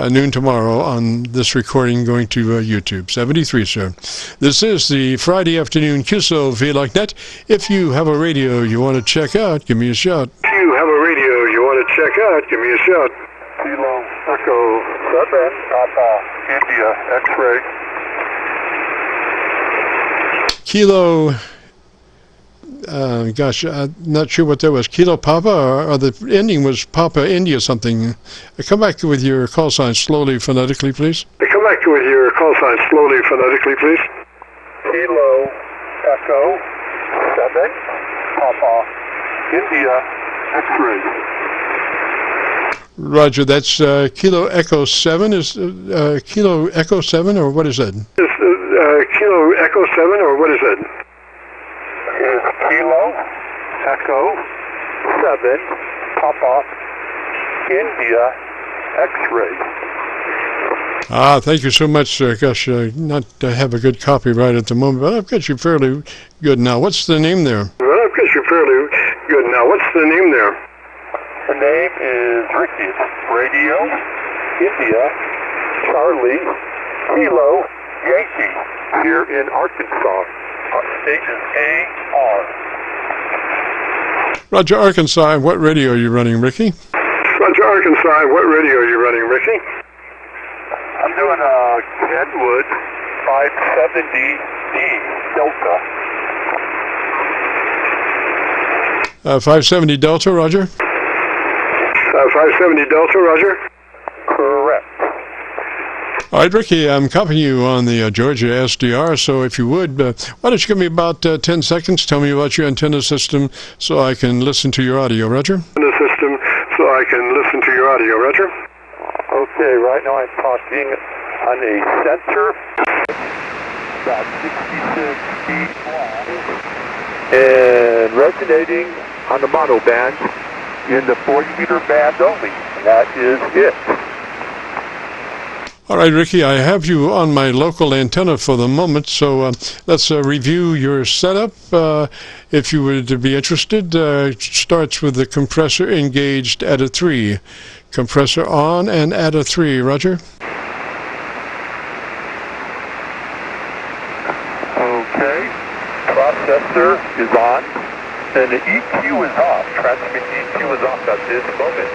noon tomorrow on this recording going to YouTube. 73, sir. This is the Friday afternoon Qso-Vlog net. If you have a radio you want to check out, give me a shout. If you have a radio you want to check out, give me a shout. Kilo Echo 7, Papa, India, X-ray. Kilo, gosh, I'm not sure what that was. Kilo Papa, or the ending was Papa India something. Come back with your call sign slowly, phonetically, please. Come back with your call sign slowly, phonetically, please. Kilo Echo 7, Papa, India, X-ray. Roger, that's Kilo Echo 7. Is Kilo Echo 7, or what is that? Kilo Echo 7, or what is it? Is Kilo Echo 7, Papa, India, X-ray. Thank you so much. Gosh, not have a good copyright at the moment, but I've got you fairly good now. What's the name there? Well, I've got you fairly good now. What's the name there? The name is Ricky. Radio, India, Charlie, Kilo, Yankee, here in Arkansas. Station AR. Roger, Arkansas. What radio are you running, Ricky? Roger, Arkansas. What radio are you running, Ricky? I'm doing a Kenwood 570D Delta. 570 Delta, Roger. 570 Delta, Roger. Correct. All right, Ricky, I'm copying you on the Georgia SDR, so if you would, why don't you give me about 10 seconds, tell me about your antenna system so I can listen to your audio, Roger? Antenna system so I can listen to your audio, Roger. Okay, right now I'm talking on a center, about 66 feet long, and resonating on the mono band in the 40-meter band only, and that is it. All right, Ricky, I have you on my local antenna for the moment, so let's review your setup. If you would be interested, starts with the compressor engaged at a 3. Compressor on and at a 3. Roger? Okay. Processor is on, and the EQ is off. Transmit EQ is off at this moment.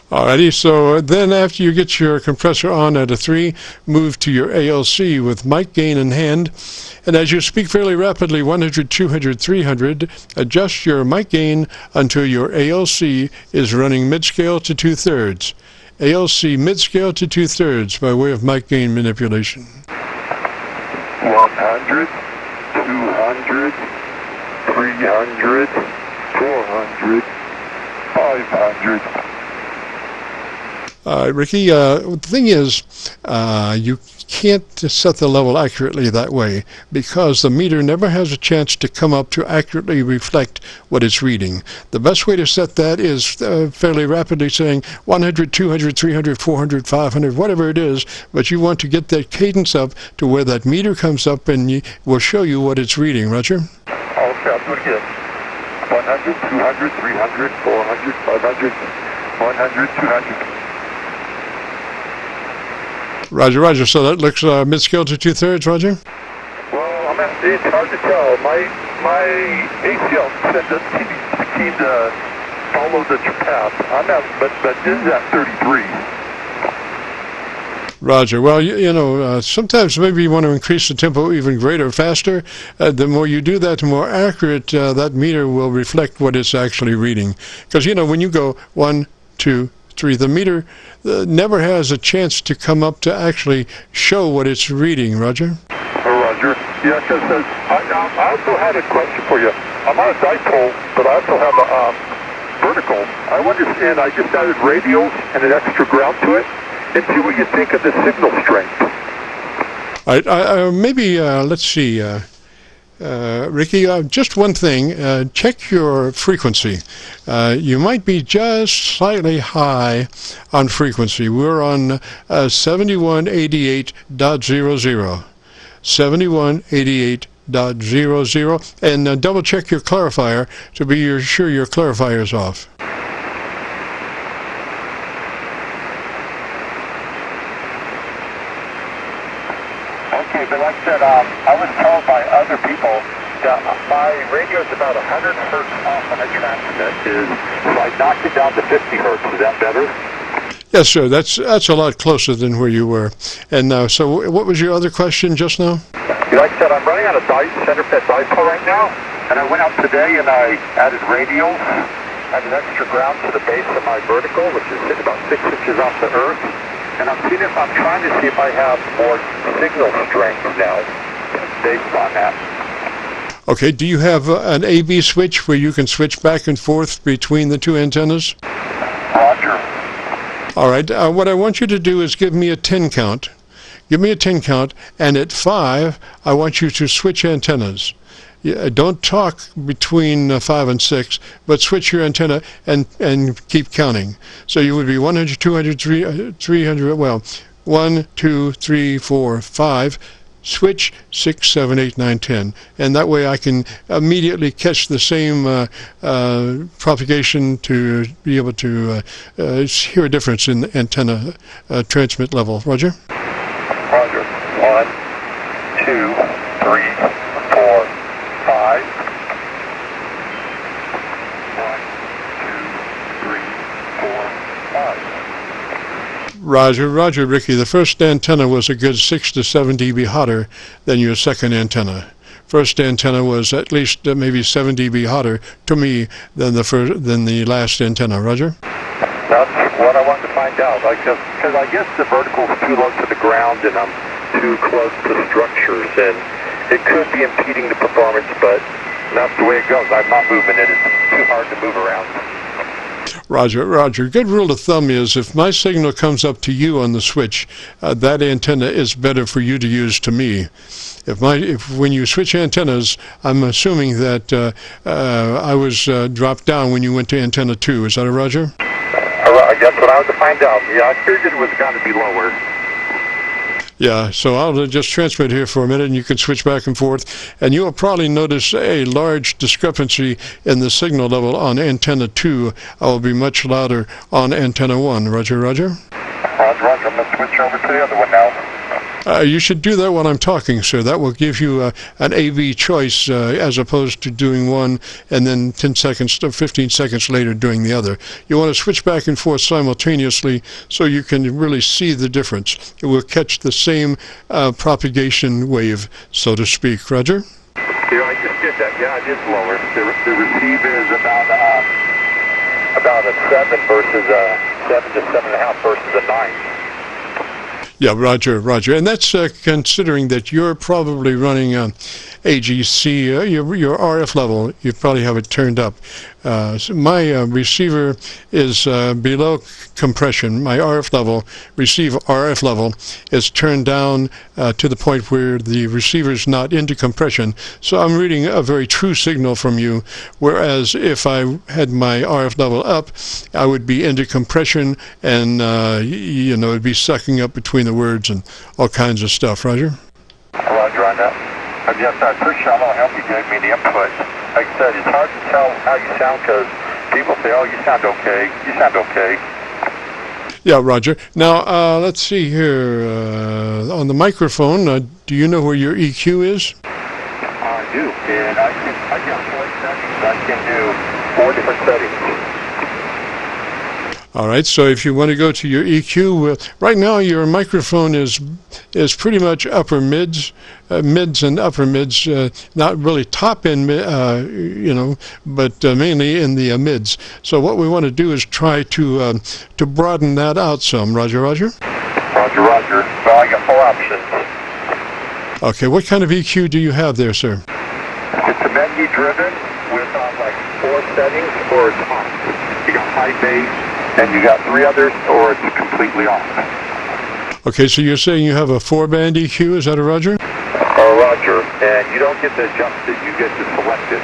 Alrighty, so then after you get your compressor on at a 3, move to your ALC with mic gain in hand. And as you speak fairly rapidly, 100, 200, 300, adjust your mic gain until your ALC is running mid-scale to 2/3. ALC mid-scale to 2/3 by way of mic gain manipulation. 100, 200, 300, 400, 500. Ricky, the thing is, you can't set the level accurately that way because the meter never has a chance to come up to accurately reflect what it's reading. The best way to set that is fairly rapidly saying 100, 200, 300, 400, 500, whatever it is, but you want to get that cadence up to where that meter comes up and will show you what it's reading. Roger? Okay, I'll do it again. 100, 200, 300, 400, 500, 100, 200. Roger, Roger. So that looks mid-scale to 2/3, Roger? Well, it's hard to tell. My ACL said that he seemed to follow the path. I'm at, but this is at 33. Roger. Well, you know, sometimes maybe you want to increase the tempo even greater, faster. The more you do that, the more accurate that meter will reflect what it's actually reading. Because, you know, when you go 1, 2, 3, the meter never has a chance to come up to actually show what it's reading. Roger? Roger. Yeah, because I also had a question for you. I'm on a dipole, but I also have a vertical. I understand I just added radials and an extra ground to it, and see what you think of the signal strength. All right, maybe, let's see, Ricky, just one thing, check your frequency. You might be just slightly high on frequency. We're on 7188.00. 7188.00, and double check your clarifier to be sure your clarifier is off. but like I said, I was told by other people that my radio is about 100 hertz off when I transmit. So I knocked it down to 50 hertz. Is that better? Yes, sir. That's a lot closer than where you were. And so what was your other question just now? Like I said, I'm running on a center pit dipole right now, and I went out today and I added radials, added extra ground to the base of my vertical, which is about 6 inches off the earth. And I'm trying to see if I have more signal strength now based on that. Okay, do you have an A-B switch where you can switch back and forth between the two antennas? Roger. All right, what I want you to do is give me a 10 count. Give me a 10 count, and at 5, I want you to switch antennas. Don't talk between 5 and 6, but switch your antenna and keep counting. So you would be 100, 200, 300, well, 1, 2, 3, 4, 5, switch 6, 7, 8, 9, 10. And that way I can immediately catch the same propagation to be able to hear a difference in the antenna transmit level. Roger? Roger. 1, 2, 3, 4, 5. 1, 2, 3, 4, 5. Roger, Ricky. The first antenna was a good 6 to 7 dB hotter than your second antenna. First antenna was at least maybe 7 dB hotter to me than the last antenna. Roger? That's what I wanted to find out. Because I guess the vertical is too low to the ground and I'm too close to the structures, and it could be impeding the performance, but that's the way it goes. I'm not moving it. It's too hard to move around. Roger. Good rule of thumb is if my signal comes up to you on the switch, that antenna is better for you to use to me. If when you switch antennas, I'm assuming that I was dropped down when you went to antenna 2. Is that a Roger? That's what I was to find out. Yeah, I figured it was going to be lower. Yeah, so I'll just transmit here for a minute, and you can switch back and forth, and you'll probably notice a large discrepancy in the signal level on antenna 2. I will be much louder on antenna 1. Roger. Roger. I'm going to switch over to the other one now. You should do that while I'm talking, sir. That will give you an AV choice as opposed to doing one and then 10 seconds or 15 seconds later doing the other. You want to switch back and forth simultaneously so you can really see the difference. It will catch the same propagation wave, so to speak. Roger? Yeah, I just did that. Yeah, it is lower. The receive is about a 7 versus a 7 to 7.5 versus a 9. Yeah, Roger. And that's considering that you're probably running AGC, your RF level. You probably have it turned up. So my receiver is below compression. My receive RF level is turned down to the point where the receiver is not into compression. So I'm reading a very true signal from you, whereas if I had my RF level up, I would be into compression and, it'd be sucking up between the words and all kinds of stuff. Roger? Roger on that. Yes, I appreciate all the help you gave me, the input. Like I said, it's hard to tell how you sound because people say, oh, you sound okay. You sound okay. Yeah, Roger. Now, let's see here. On the microphone, do you know where your EQ is? I do. And I got 4 settings. I can do 4 different settings. All right, so if you want to go to your EQ, right now your microphone is pretty much upper mids and upper mids, not really top end, but mainly in the mids. So what we want to do is try to broaden that out some. Roger. Roger. Well, I got 4 options. Okay, what kind of EQ do you have there, sir? It's a menu driven with 4 settings, or it's on. You got high bass. And you got 3 others, or it's completely off. Okay, so you're saying you have a 4-band EQ, is that a Roger? Roger, and you don't get to adjust it, you get to select it.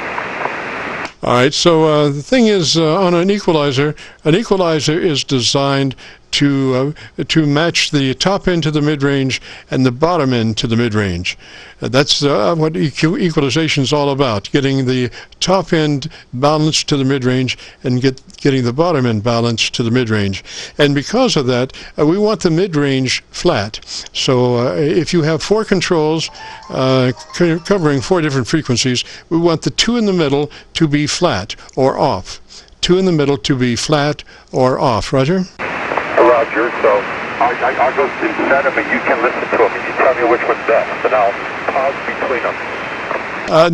All right, so the thing is, on an equalizer is designed to match the top end to the mid-range and the bottom end to the mid-range. That's what equalization is all about, getting the top end balanced to the mid-range and getting the bottom end balanced to the mid-range. And because of that, we want the mid-range flat. So if you have 4 controls covering 4 different frequencies, we want the 2 in the middle to be flat or off. 2 in the middle to be flat or off. Roger? Roger, so I'll go set them and you can listen to them and you tell me which one's best, and I'll pause between them.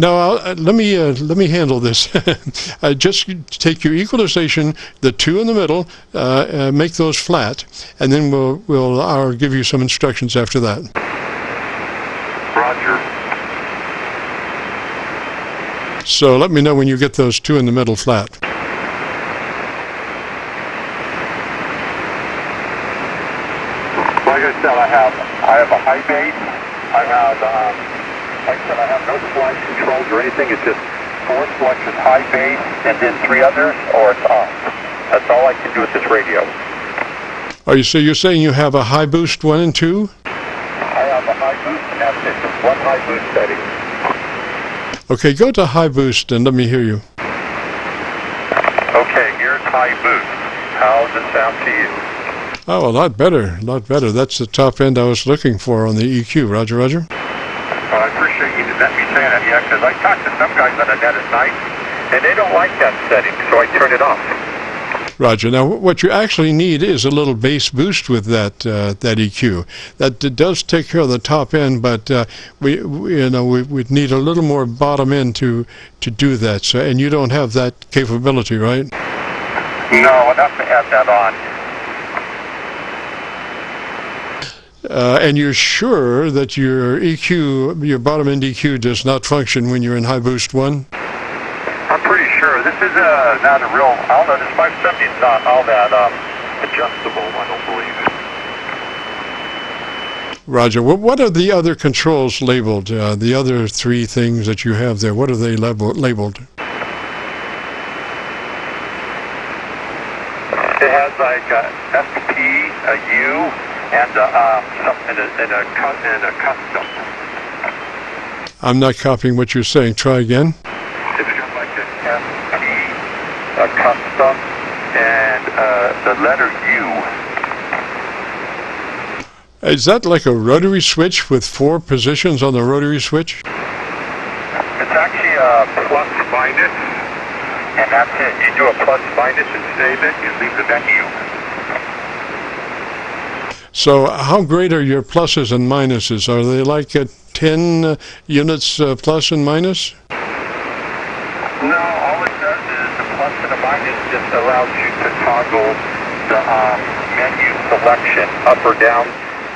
No, let me handle this. Just take your equalization, the 2 in the middle, make those flat, and then I'll give you some instructions after that. Roger. So let me know when you get those 2 in the middle flat. Like I said, I have a high bass. I have, like I said, I have no slice controls or anything. It's just 4 selections, high bass, and then 3 others, or it's off. That's all I can do with this radio. So you're saying you have a high boost 1 and 2? I have a high boost, and that's it. Just 1 high boost setting. Okay, go to high boost and let me hear you. Okay, here's high boost. How does it sound to you? Oh, a lot better, a lot better. That's the top end I was looking for on the EQ. Roger, Roger. Well, I appreciate you letting me say that, yeah, because I talked to some guys on the net at night, and they don't like that setting, so I turn it off. Roger. Now, what you actually need is a little bass boost with that EQ. That does take care of the top end, but we need a little more bottom end to do that. So, and you don't have that capability, right? No, I'd have to add that on. And you're sure that your EQ, your bottom end EQ, does not function when you're in high boost 1? I'm pretty sure. This is not a real, I don't know, this 570 is not all that adjustable, I don't believe. Roger. What are the other controls labeled? The other 3 things that you have there, what are they labeled? It has like a SP, a U, and a custom. I'm not copying what you're saying. Try again. It's got like an SP, a custom, and the letter U. Is that like a rotary switch with 4 positions on the rotary switch? It's actually a plus minus, and that's it. You do a plus minus and save it, you leave the menu. So how great are your pluses and minuses? Are they like 10 units plus and minus? No, all it does is the plus and the minus just allows you to toggle the menu selection up or down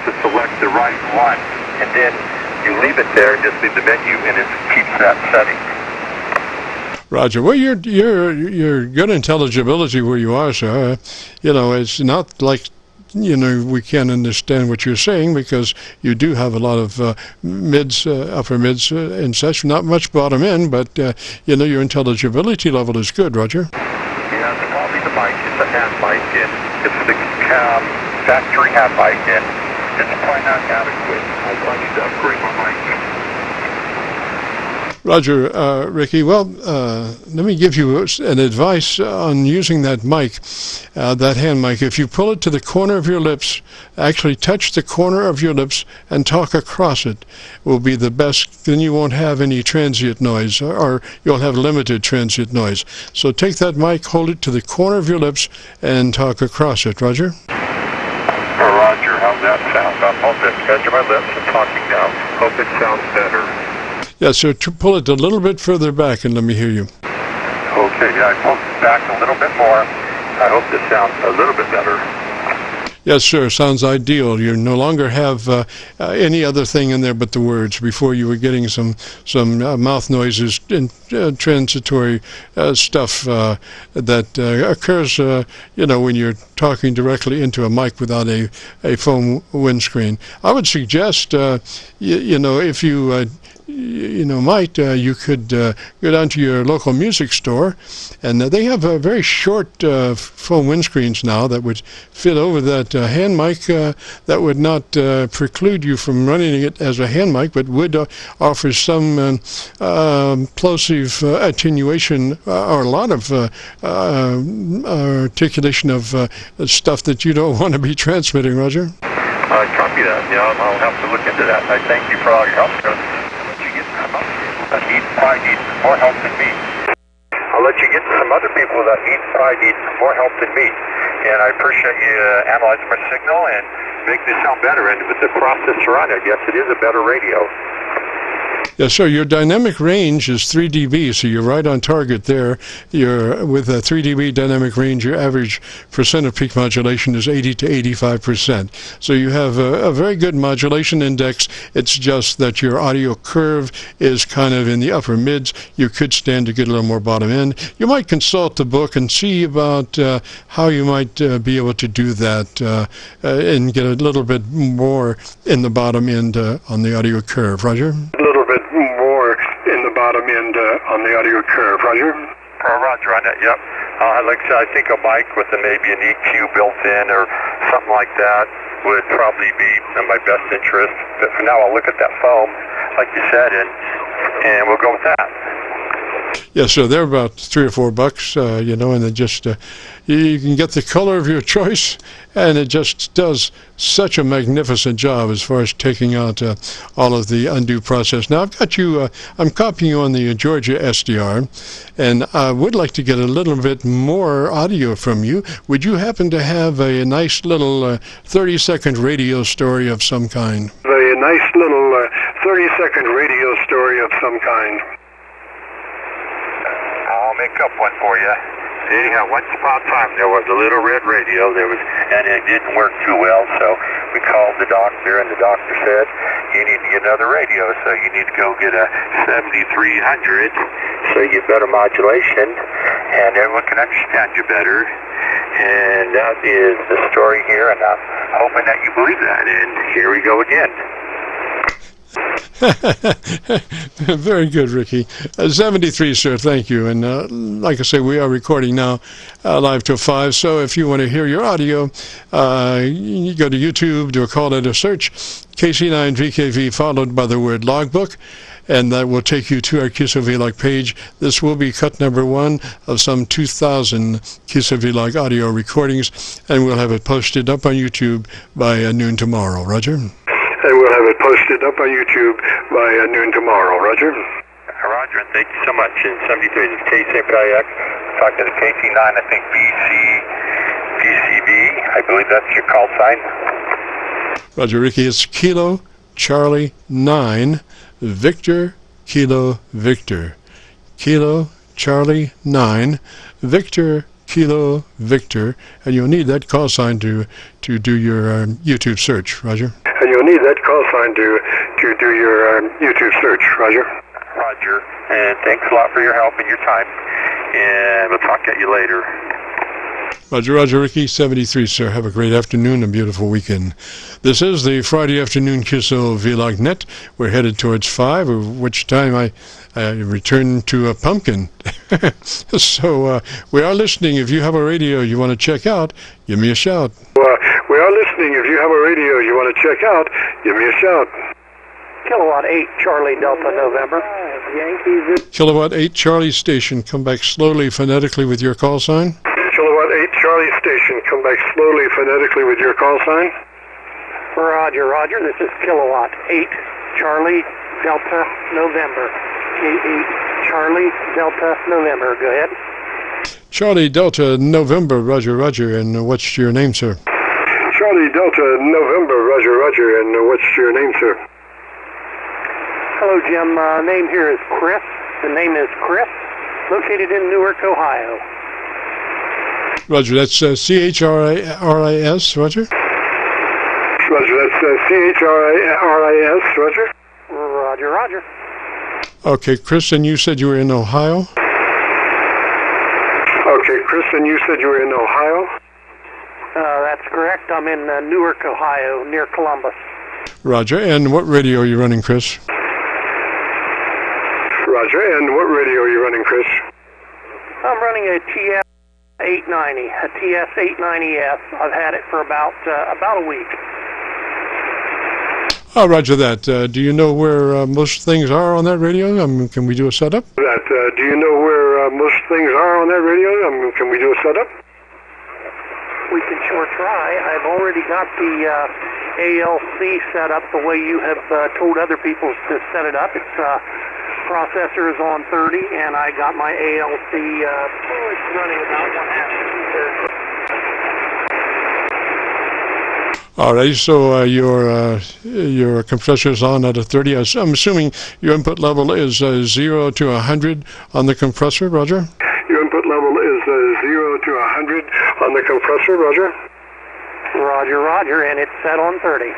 to select the right one, and then you leave it there and just leave the menu, and it keeps that setting. Roger. Well, you're good intelligibility where you are, sir. It's not like we can't understand what you're saying because you do have a lot of mids, upper mids, and such. Not much bottom end, but your intelligibility level is good, Roger. Yeah, it's probably the mic. It's a hand mic, and it's the factory hand mic, and it's probably not adequate. I need to upgrade my mic. Roger, Ricky, well, let me give you an advice on using that mic, that hand mic. If you pull it to the corner of your lips, actually touch the corner of your lips and talk across it will be the best. Then you won't have any transient noise, or you'll have limited transient noise. So take that mic, hold it to the corner of your lips, and talk across it. Roger? Roger, how's that sound? I'm on the edge of my lips and talking now. Hope it sounds better. Yeah, so pull it a little bit further back and let me hear you. Okay, yeah, I pulled it back a little bit more. I hope this sounds a little bit better. Yes, sir. Sounds ideal. You no longer have any other thing in there but the words. Before you were getting some mouth noises and transitory stuff that occurs, when you're talking directly into a mic without a foam windscreen. I would suggest, if you you could go down to your local music store, and they have very short foam windscreens now that would fit over that hand mic. That would not preclude you from running it as a hand mic, but would offer some plosive attenuation or a lot of articulation of stuff that you don't want to be transmitting, Roger. I copy that. Yeah, I'll have to look into that. I thank you for all your help. I'll let you get some other people that probably need more help than me. I'll let you get to some other people that probably need more help than me. And I appreciate you analyzing my signal and make this sound better. And with the processor on it, yes, it is a better radio. Yes, sir. Your dynamic range is 3 dB, so you're right on target there. With a 3 dB dynamic range, your average percent of peak modulation is 80 to 85%. So you have a very good modulation index. It's just that your audio curve is kind of in the upper mids. You could stand to get a little more bottom end. You might consult the book and see about how you might be able to do that and get a little bit more in the bottom end on the audio curve. Roger? A little bit more in the bottom end on the audio curve. Roger? Roger on that, yep. Like I said, I think a mic with maybe an EQ built in or something like that would probably be in my best interest. But for now, I'll look at that foam, like you said, and we'll go with that. Yeah, so they're about $3 or $4, and it just you can get the color of your choice, and it just does such a magnificent job as far as taking out all of the undo process. Now I've got you. I'm copying you on the Georgia SDR, and I would like to get a little bit more audio from you. Would you happen to have a nice little 30-second radio story of some kind? A nice little 30-second radio story of some kind. I'll make up one for you. Anyhow, once upon a time there was a little red radio. And it didn't work too well, so we called the doctor, and the doctor said, you need to get another radio, so you need to go get a 7300, so you get better modulation, and everyone can understand you better. And that is the story here, and I'm hoping that you believe that. And here we go again. Very good, Ricky. 73, sir. Thank you. And like I say, we are recording now live till 5. So if you want to hear your audio, you go to YouTube, do a call and a search, KC9VKV followed by the word logbook, and that will take you to our Qso-Vlog page. This will be cut number 1 of some 2,000 Qso-Vlog audio recordings, and we'll have it posted up on YouTube by noon tomorrow. Roger? And we'll have it posted up on YouTube by noon tomorrow. Roger? Roger, and thank you so much. In 73, this is KC9VKV, talking to KC9, I think BCV, I believe that's your call sign. Roger, Ricky, it's Kilo Charlie 9, Victor Kilo Victor. Kilo Charlie 9, Victor Kilo Victor, and you'll need that call sign to do your YouTube search. Roger? And you'll need that call sign to do your YouTube search. Roger? Roger, and thanks a lot for your help and your time, and we'll talk at you later. Roger, Ricky, 73, sir. Have a great afternoon and beautiful weekend. This is the Friday afternoon Qso-Vlog net. We're headed towards 5, at which time I return to a pumpkin. So we are listening. If you have a radio you want to check out, give me a shout. We are listening. If you have a radio you want to check out, give me a shout. Kilowatt 8, Charlie Delta November. Yankees. Kilowatt 8 Charlie station. Come back slowly phonetically with your call sign. Kilowatt 8 Charlie station. Come back slowly phonetically with your call sign. Roger. This is Kilowatt 8 Charlie Delta November. K8 Charlie Delta November. Go ahead. Charlie Delta November. Roger. And what's your name, sir? Charlie Delta November. Roger. And what's your name, sir? Hello, Jim. Name here is Chris. The name is Chris, located in Newark, Ohio. Roger, that's CHRIS, Roger? Roger, that's CHRIS, Roger? Roger. Okay, Chris, and you said you were in Ohio? That's correct. I'm in Newark, Ohio, near Columbus. Roger, and what radio are you running, Chris? Roger. And what radio are you running, Chris? I'm running a TS-890, a TS-890F. I've had it for about a week. Oh, roger that. Do you know where most things are on that radio? Can we do a setup? Do you know where most things are on that radio? Can we do a setup? We can sure try. I've already got the ALC set up the way you have told other people to set it up. It's processor is on 30, and I got my ALC it's running about 1/2 2/3. All right, so your compressor is on at a 30. I'm assuming your input level is 0 to 100 on the compressor, Roger? Your input level is 0 to 100 on the compressor, Roger? Roger, and it's set on 30.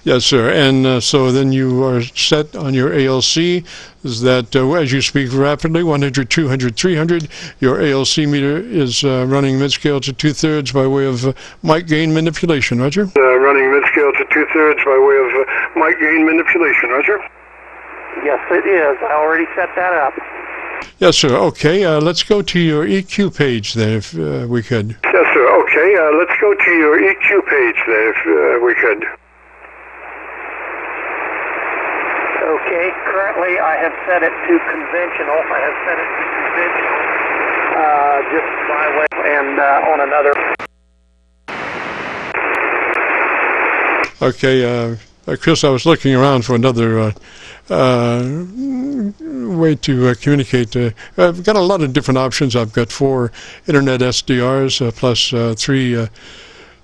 Yes, sir. And so then you are set on your ALC. Is that as you speak rapidly, 100, 200, 300, your ALC meter is running mid-scale to 2/3 by way of mic gain manipulation, Roger? Running mid-scale to 2/3 by way of mic gain manipulation, Roger? Yes, it is. I already set that up. Yes, sir. Okay, let's go to your EQ page then, if we could. Yes, sir. Okay, let's go to your EQ page then, if we could. Okay, currently I have set it to conventional. Just my way and on another. Okay, Chris, I was looking around for another way to communicate. I've got a lot of different options. I've got 4 internet SDRs plus 3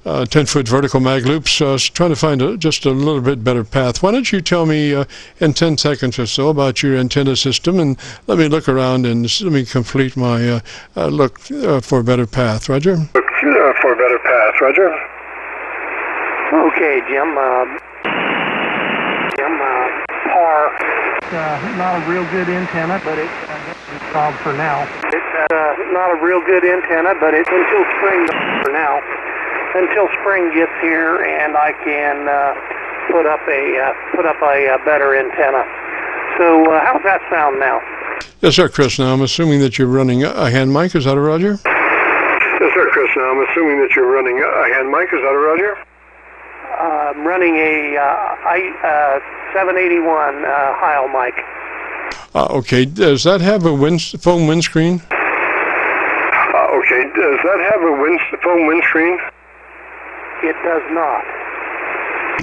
10-foot vertical mag loops. So I was trying to find just a little bit better path. Why don't you tell me in 10 seconds or so about your antenna system, and let me look around and let me complete my look for a better path. Roger? Look for a better path, Roger? Okay, Jim. PAR. Not a real good antenna, but it's solved for now. It's not a real good antenna, but it's until spring for now. Until spring gets here, and I can put up a better antenna. So how's that sound now? Yes, sir, Chris. Now I'm assuming that you're running a hand mic. Is that a Roger? Yes, sir, Chris. Now I'm assuming that you're running a hand mic. Is that a Roger? I'm running a 781 Heil mic. Okay. Does that have a foam windscreen? Okay. Does that have a foam windscreen? It does not.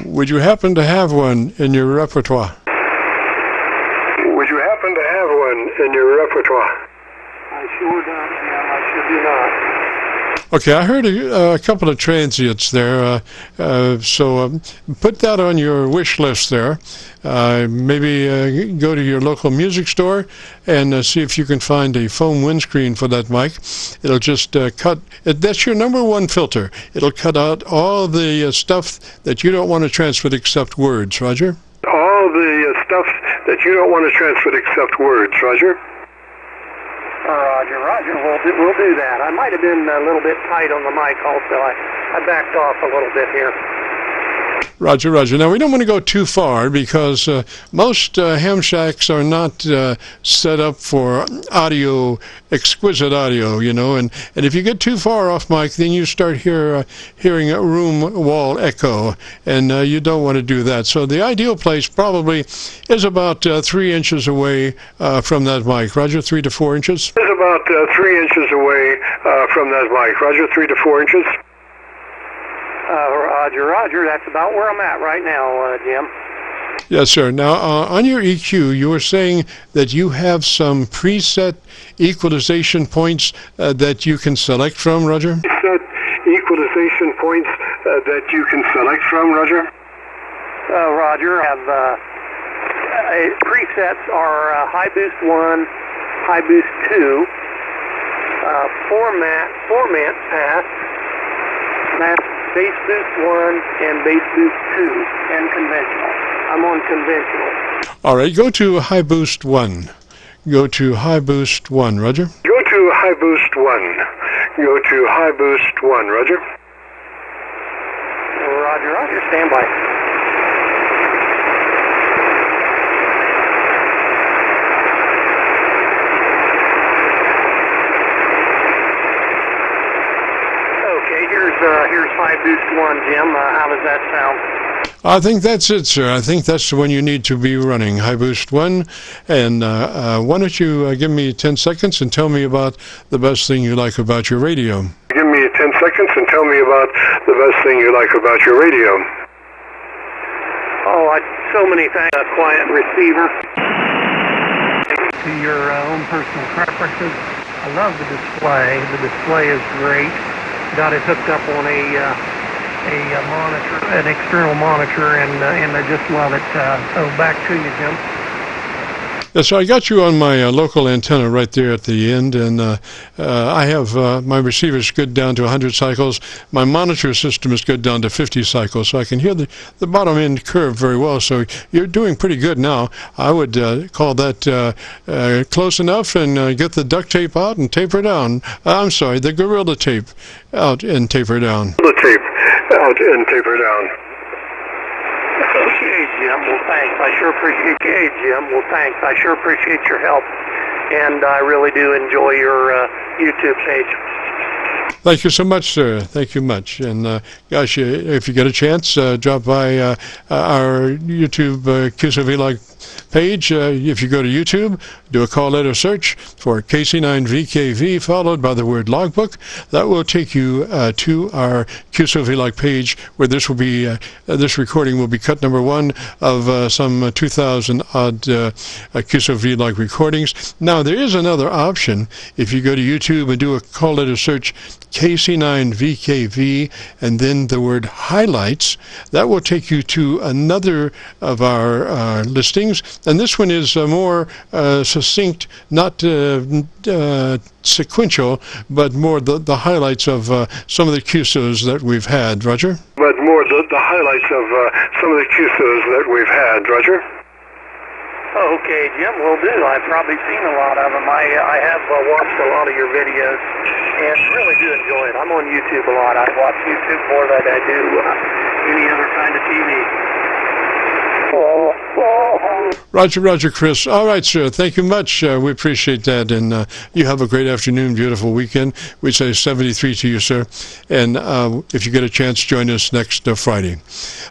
Would you happen to have one in your repertoire? Would you happen to have one in your repertoire? I sure don't, Jim. I sure do not. Okay, I heard a couple of transients there, so put that on your wish list there. Maybe go to your local music store and see if you can find a foam windscreen for that mic. It'll just that's your number one filter. It'll cut out all the stuff that you don't want to transfer except words, Roger? All the stuff that you don't want to transfer except words, Roger? Roger, we'll do that. I might have been a little bit tight on the mic also. I backed off a little bit here. Roger. Now, we don't want to go too far because most ham shacks are not set up for exquisite audio, and if you get too far off mic, then you start hearing a room wall echo, and you don't want to do that. So the ideal place probably is about 3 inches away from that mic. Roger, 3 to 4 inches? It's about 3 inches away from that mic. Roger, 3 to 4 inches? Roger, that's about where I'm at right now, Jim. Yes, sir. Now, on your EQ, you were saying that you have some preset equalization points that you can select from, Roger? Preset equalization points that you can select from, Roger? Roger, I have presets are high boost 1, high boost 2, format pass, bass boost 1 and bass boost 2, and conventional. I'm on conventional. All right, go to high boost 1. Go to high boost 1, Roger. Go to high boost 1. Go to high boost 1, Roger. Roger, stand by. Here's High Boost 1, Jim. How does that sound? I think that's it, sir. I think that's the one you need to be running, High Boost 1. And why don't you give me 10 seconds and tell me about the best thing you like about your radio? Give me 10 seconds and tell me about the best thing you like about your radio. Oh, so many things. A quiet receiver. To your own personal preferences. I love the display. The display is great. Got it hooked up on a monitor, an external monitor, and I just love it. So back to you, Jim. Yeah, so I got you on my local antenna right there at the end, and I have my receiver is good down to 100 cycles. My monitor system is good down to 50 cycles, so I can hear the bottom end curve very well. So you're doing pretty good now. I would call that close enough, and get the duct tape out and taper down. I'm sorry, the Gorilla Tape out and taper down. The tape out and taper down. Okay, Jim. Well, thanks. I sure appreciate you. Hey, Jim. Well, thanks. I sure appreciate your help, and I really do enjoy your YouTube page. Thank you so much, sir. Thank you much. And gosh, if you get a chance, drop by our YouTube Qso-Vlog page. If you go to YouTube, do a call letter search for KC9VKV followed by the word logbook. That will take you to our Qso-Vlog page, where this will be this recording will be cut number 1 of some 2,000 odd Qso-Vlog recordings. Now there is another option. If you go to YouTube and do a call letter search KC9VKV and then the word highlights, that will take you to another of our listings, and this one is more succinct, not sequential, but more the highlights of some of the QSOs that we've had. Roger? But more the highlights of some of the QSOs that we've had. Roger? Okay, Jim, will do. I've probably seen a lot of them. I have watched a lot of your videos and really do enjoy it. I'm on YouTube a lot. I watch YouTube more than I do any other kind of TV. Roger, Chris. All right, sir. Thank you much. We appreciate that. And you have a great afternoon, beautiful weekend. We say 73 to you, sir. And if you get a chance, join us next Friday.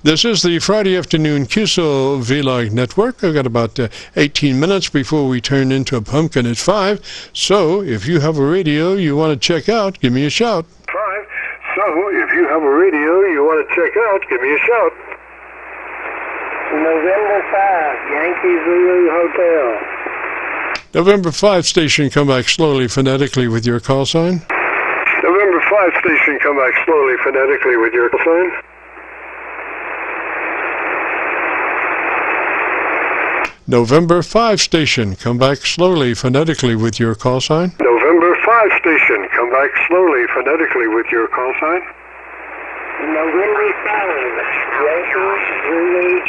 This is the Friday afternoon Qso-Vlog Network. I've got about 18 minutes before we turn into a pumpkin at 5. So if you have a radio you want to check out, give me a shout. 5. So if you have a radio you want to check out, give me a shout. November 5, Yankee Zulu Hotel. November 5 station, come back slowly, phonetically with your call sign. November 5 station, come back slowly, phonetically with your call sign. November 5 station, come back slowly, phonetically with your call sign. November 5 station, come back slowly, phonetically with your call sign. November 5, Yankee Zulu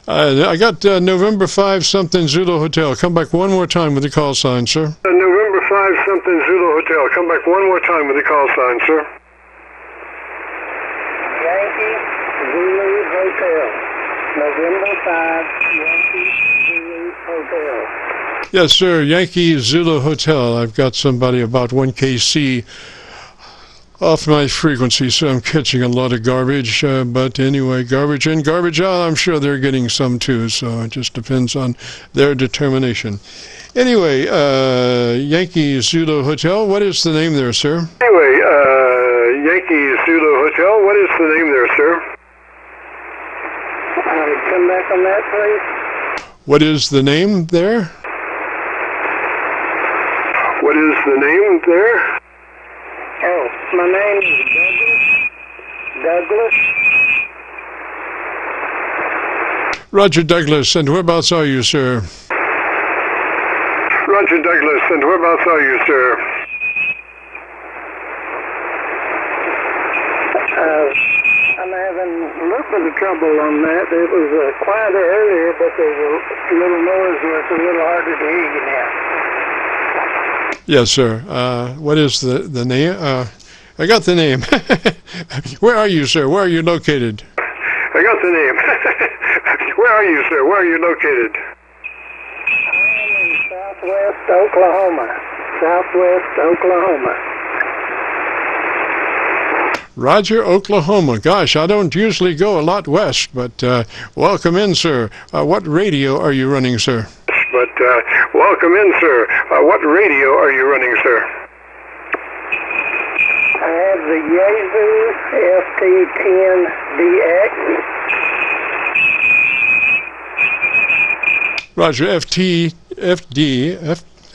Hotel. I got November 5 something Zulu Hotel. Come back one more time with the call sign, sir. November 5 something Zulu Hotel. Come back one more time with the call sign, sir. Yankee Zulu Hotel. November 5, Yankee Zulu Hotel. Yes, sir. Yankee Zulu Hotel. I've got somebody about 1 KC off my frequency, so I'm catching a lot of garbage. But anyway, garbage in, garbage out, I'm sure they're getting some too, so it just depends on their determination. Anyway, Yankee Zulu Hotel, what is the name there, sir? Anyway, Yankee Zulu Hotel, what is the name there, sir? Come back on that, please. What is the name there? What is the name there? Oh, my name is Douglas. Roger Douglas, and whereabouts are you, sir? Roger Douglas, and whereabouts are you, sir? I'm having a little bit of trouble on that. It was quieter earlier, but there's a little noise where it's a little harder to hear you now. Yes, sir. What is the name? I got the name. Where are you, sir? Where are you located? I got the name. Where are you, sir? Where are you located? I'm in southwest Oklahoma. southwest Oklahoma. Roger, Oklahoma. Gosh, I don't usually go a lot west, but welcome in, sir. What radio are you running, sir? But welcome in, sir. What radio are you running, sir? I have the Yaesu FT10DX. Roger,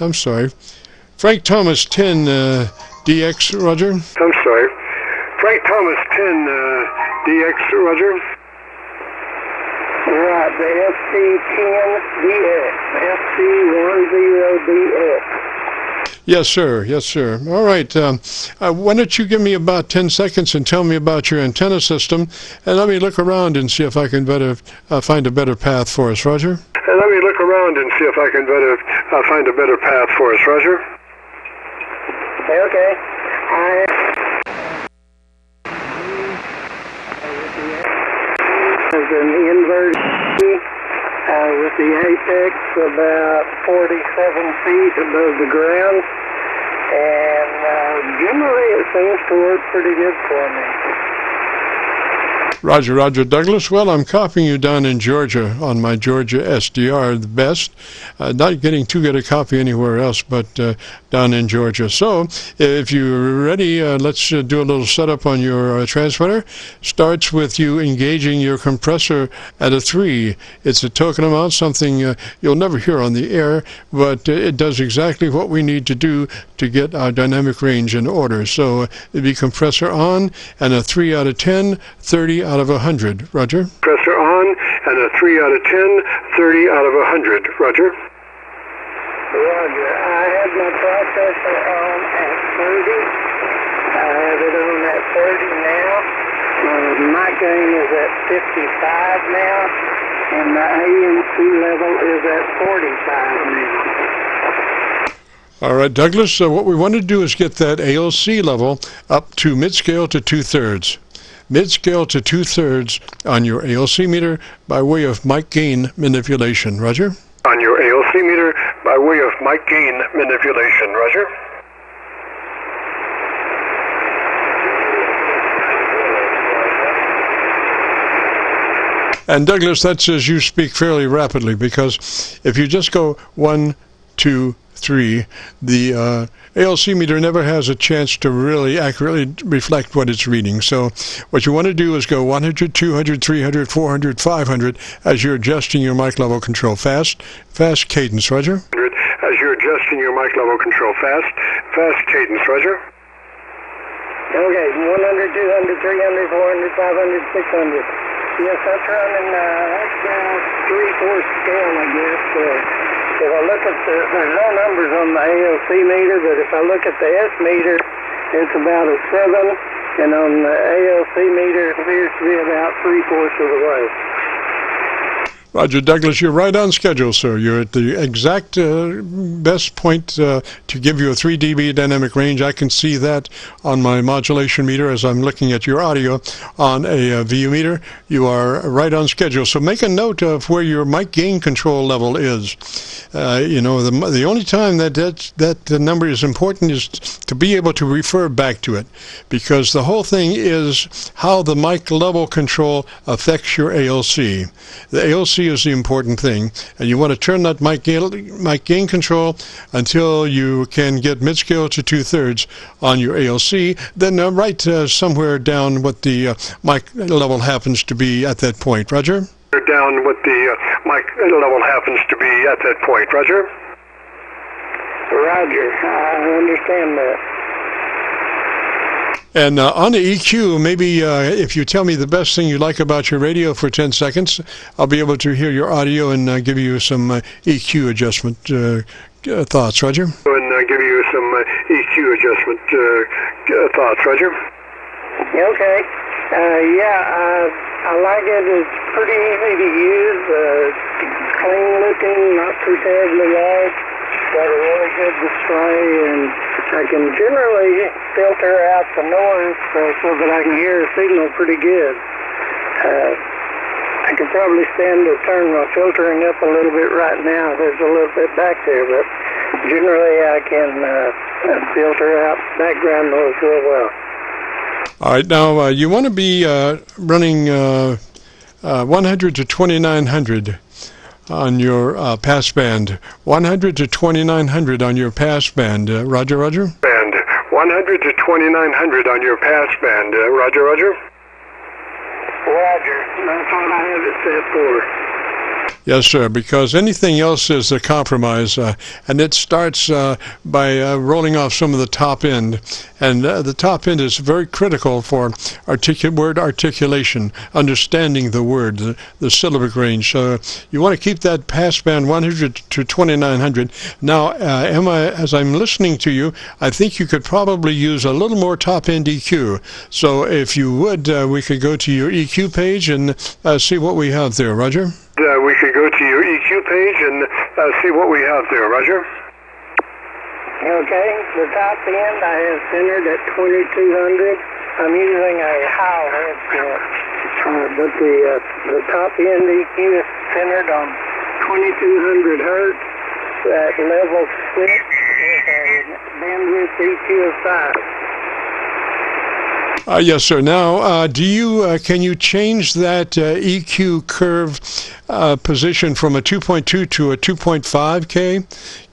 I'm sorry. Frank Thomas 10 DX, Roger. I'm sorry. Frank Thomas 10 DX, Roger. Right, the FT10DX, FT10DX. Yes, sir. Yes, sir. All right. Why don't you give me about 10 seconds and tell me about your antenna system, and let me look around and see if I can find a better path for us, Roger. And let me look around and see if I can find a better path for us, Roger. Okay. There's an inverted with the apex about 47 feet above the ground, and generally it seems to work pretty good for me. Roger, Roger. Douglas, well, I'm copying you down in Georgia on my Georgia SDR, the best. Not getting too good a copy anywhere else, but down in Georgia. So, if you're ready, let's do a little setup on your transmitter. Starts with you engaging your compressor at a 3. It's a token amount, something you'll never hear on the air, but it does exactly what we need to do to get our dynamic range in order. So, it'd be compressor on, and a 3 out of 10, 30 out of 100. Roger? Compressor on, and a 3 out of 10, 30 out of 100. Roger? Roger. I have my processor on at 30. I have it on at 30 now. My gain is at 55 now, and the ANC level is at 45 now. All right, Douglas, what we want to do is get that ALC level up to mid-scale to 2/3. Mid-scale to 2/3 on your ALC meter by way of mic gain manipulation. Roger? On your ALC meter by way of mic gain manipulation. Roger? And Douglas, that says you speak fairly rapidly, because if you just go 1, 2, 3, the ALC meter never has a chance to really accurately reflect what it's reading. So what you want to do is go 100, 200, 300, 400, 500 as you're adjusting your mic level control. Fast cadence, Roger? As you're adjusting your mic level control. Fast cadence, Roger? Okay, 100, 200, 300, 400, 500, 600. Yes, that's running, that's about 3/4 scale, I guess. If I look at there's no numbers on the ALC meter, but if I look at the S meter, it's about a 7, and on the ALC meter, it appears to be about 3/4 of the way. Roger, Douglas, you're right on schedule, sir. You're at the exact best point to give you a 3 dB dynamic range. I can see that on my modulation meter as I'm looking at your audio on a VU meter. You are right on schedule. So make a note of where your mic gain control level is. The only time that number is important is to be able to refer back to it, because the whole thing is how the mic level control affects your ALC. The ALC is the important thing, and you want to turn that mic gain control until you can get mid-scale to 2/3 on your ALC. Then write somewhere down what the mic level happens to be at that point. Roger? Down what the mic level happens to be at that point. Roger? Roger. I understand that. And on the EQ, maybe if you tell me the best thing you like about your radio for 10 seconds, I'll be able to hear your audio and give you some EQ adjustment thoughts. Roger? And give you some EQ adjustment thoughts. Roger? Okay. I like it. It's pretty easy to use. Clean looking, not too terribly large. Got a really good display, and I can generally filter out the noise so that I can hear the signal pretty good. I could probably stand to turn my filtering up a little bit right now. There's a little bit back there, but generally I can filter out background noise real well. All right, now you want to be running 100 to 2900 on your passband. 100 to 2900 on your passband. Roger, Roger? Band 100 to 2900 on your passband. Roger, Roger? Roger. That's what I have it set for. Yes, sir, because anything else is a compromise, and it starts by rolling off some of the top end, and the top end is very critical for word articulation, understanding the word, the syllabic range. So you want to keep that passband 100 to 2900. Now, Emma, as I'm listening to you, I think you could probably use a little more top-end EQ. So if you would, we could go to your EQ page and see what we have there. Roger? We could go to your EQ page and see what we have there. Roger? Okay, the top end I have centered at 2200. I'm using a high headset, but the top end EQ is centered on 2200 hertz at level 6 with a bandwidth EQ of 5. Yes, sir. Now, can you change that EQ curve position from a 2.2 to a 2.5K?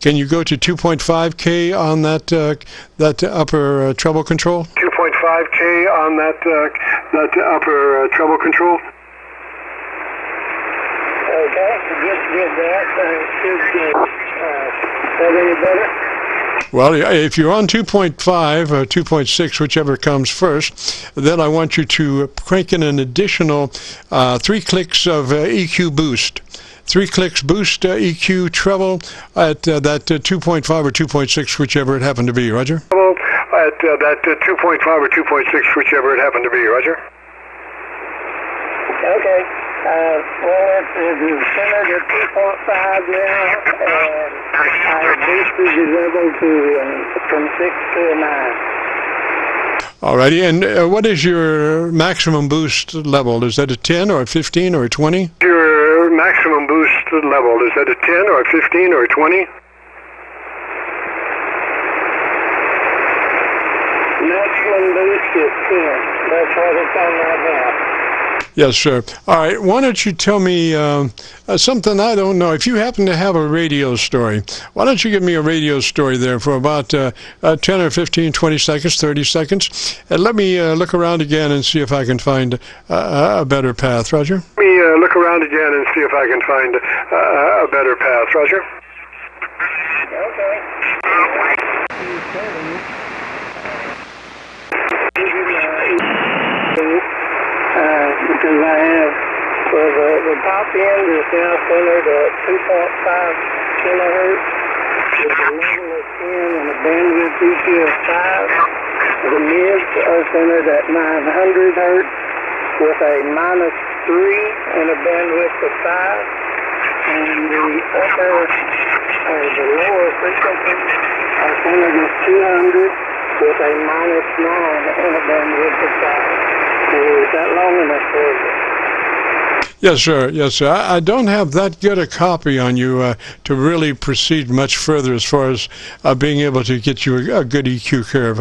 Can you go to 2.5K on that upper treble control? 2.5K on that upper treble control. Okay, get that. Is that any better? Well, if you're on 2.5 or 2.6, whichever comes first, then I want you to crank in an additional 3 clicks of EQ boost. 3 clicks boost EQ treble at that 2.5 or 2.6, whichever it happened to be. Roger? At that 2.5 or 2.6, whichever it happened to be. Roger? Okay. Well, it's centered at 2.5 now, and I boosted the level from 6 to a 9. All righty. And what is your maximum boost level? Is that a 10 or a 15 or a 20? Your maximum boost level, is that a 10 or a 15 or a 20? Maximum boost is 10. That's what it's on right now. Yes, sir. All right. Why don't you tell me something I don't know? If you happen to have a radio story, why don't you give me a radio story there for about 10 or 15, 20 seconds, 30 seconds, and let me look around again and see if I can find a better path. Roger? Let me look around again and see if I can find a better path. Roger? Because I have, the top end is now centered at 2.5 kilohertz with a level of 10 and a bandwidth EQ of 5. The mids are centered at 900 hertz with a -3 and a bandwidth of 5. And the lower frequencies are centered at 200 with a -9 and a bandwidth of 5. Is that long enough for you? Yes, sir. Yes, sir. I don't have that good a copy on you to really proceed much further as far as being able to get you a good EQ curve.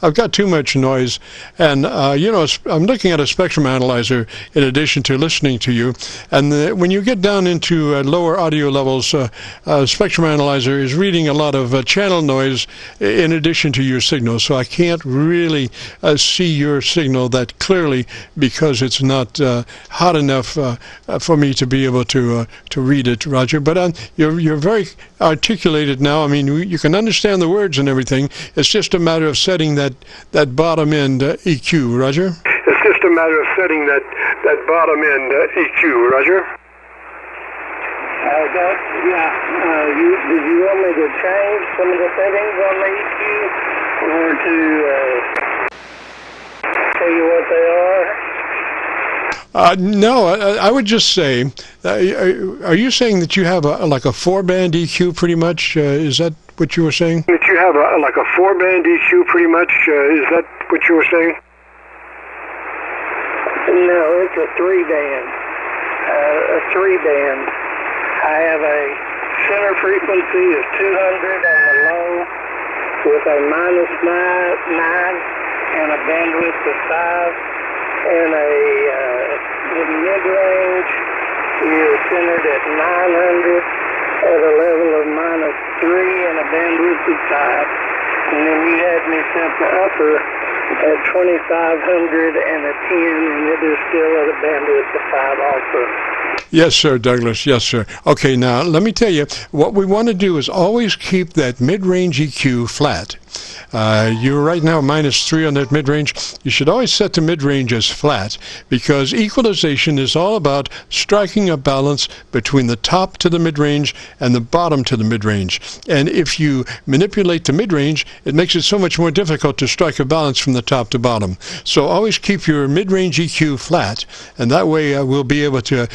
I've got too much noise, and I'm looking at a spectrum analyzer in addition to listening to you. And when you get down into lower audio levels, spectrum analyzer is reading a lot of channel noise in addition to your signal. So I can't really see your signal that clearly because it's not hot enough for me to be able to read it, Roger. But you're very articulated now. I mean, you can understand the words and everything. It's just a matter of setting that bottom end EQ, Roger. It's just a matter of setting that bottom end EQ, Roger. Did you want me to change some of the settings on the EQ, or to tell you what they are? No, I would just say, are you saying that you have like a 4-band EQ pretty much? Is that what you were saying? That you have like a 4-band EQ pretty much? Is that what you were saying? No, it's a 3-band. I have a center frequency of 200 and low with a -9 and a bandwidth of 5, and the mid-range is centered at 900 at a level of -3 and a bandwidth of 5. And then you had me set the upper at 2500 and a 10, and it is still at a bandwidth of 5 also. Yes, sir, Douglas. Yes, sir. Okay, now, let me tell you, what we want to do is always keep that mid-range EQ flat. You're right now -3 on that mid-range. You should always set the mid-range as flat, because equalization is all about striking a balance between the top to the mid-range and the bottom to the mid-range. And if you manipulate the mid-range, it makes it so much more difficult to strike a balance from the top to bottom. So always keep your mid-range EQ flat, and that way we'll be able to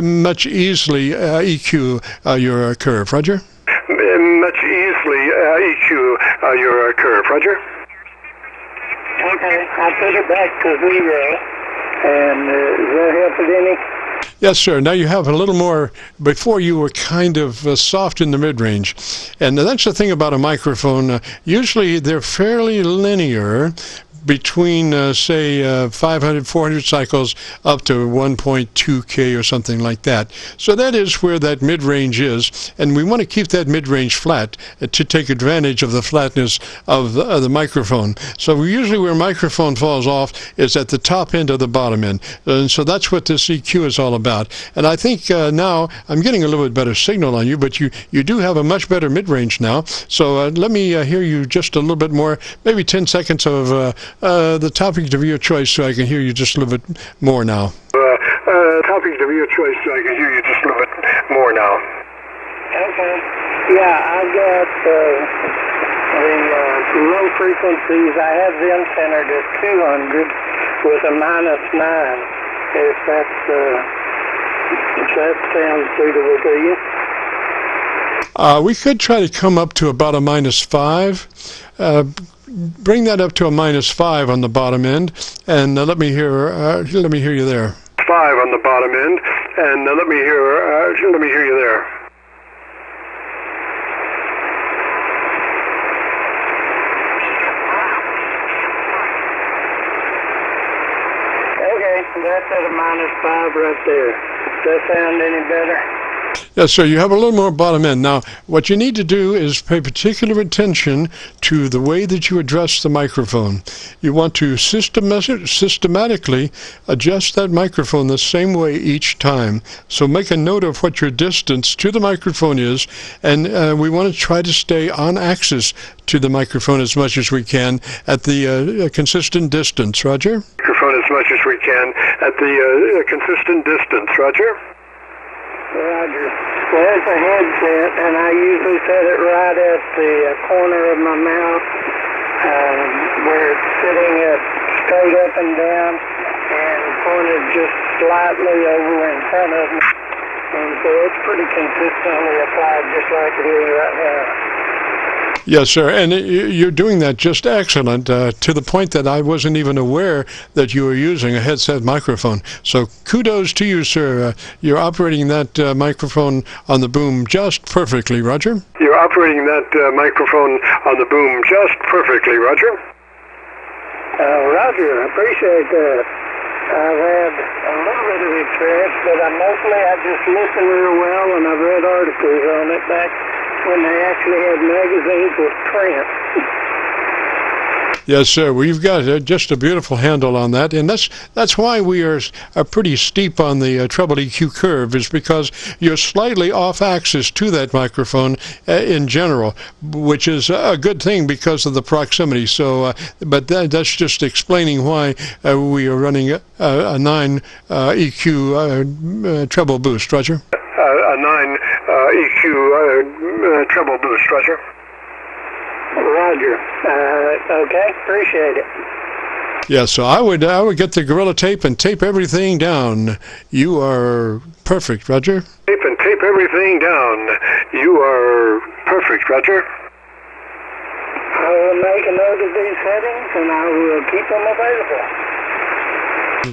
much easily EQ your curve. Roger? Much easily EQ your curve. Roger? Okay, I put it back to 0, and does that help it any? Yes, sir. Now you have a little more. Before you were kind of soft in the mid-range. And that's the thing about a microphone. Usually they're fairly linear between, say, 500, 400 cycles up to 1.2K or something like that. So that is where that mid-range is, and we want to keep that mid-range flat to take advantage of the flatness of the microphone. So usually where a microphone falls off is at the top end or the bottom end, and so that's what this EQ is all about. And I think now I'm getting a little bit better signal on you, but you do have a much better mid-range now. So let me hear you just a little bit more, maybe 10 seconds of the topic of your choice, so I can hear you just a little bit more now. Topic of your choice, so I can hear you just a little bit more now. Okay. Yeah, I've got the low frequencies. I have them centered at 200 with a -9. If that sounds suitable to you. We could try to come up to about a -5. Bring that up to a -5 on the bottom end, and let me hear you there. 5 on the bottom end, and let me hear you there. Okay, that's at a -5 right there. Does that sound any better? Yes, sir. You have a little more bottom end. Now, what you need to do is pay particular attention to the way that you address the microphone. You want to systematically adjust that microphone the same way each time. So make a note of what your distance to the microphone is, and we want to try to stay on axis to the microphone as much as we can at the consistent distance. Roger? Microphone as much as we can at the consistent distance. Roger? Roger. There's a headset, and I usually set it right at the corner of my mouth, where it's sitting straight up and down, and pointed just slightly over in front of me. And so it's pretty consistently applied, just like it is right now. Yes, sir, and you're doing that just excellent, to the point that I wasn't even aware that you were using a headset microphone. So kudos to you, sir. You're operating that microphone on the boom just perfectly, Roger. You're operating that microphone on the boom just perfectly, Roger. Roger, I appreciate that. I've had a little bit of experience, but I just listen real well, and I've read articles on it back when they actually had magazines with print. Yes, sir. We've got just a beautiful handle on that, and that's why we are pretty steep on the treble EQ curve, is because you're slightly off axis to that microphone in general, which is a good thing because of the proximity. So, but that's just explaining why we are running a 9 EQ treble boost. Roger? A 9 EQ treble boost. Roger? Roger. Okay, appreciate it. Yeah, so I would get the Gorilla Tape and tape everything down. You are perfect, Roger. Tape everything down. You are perfect, Roger. I will make a note of these settings, and I will keep them available.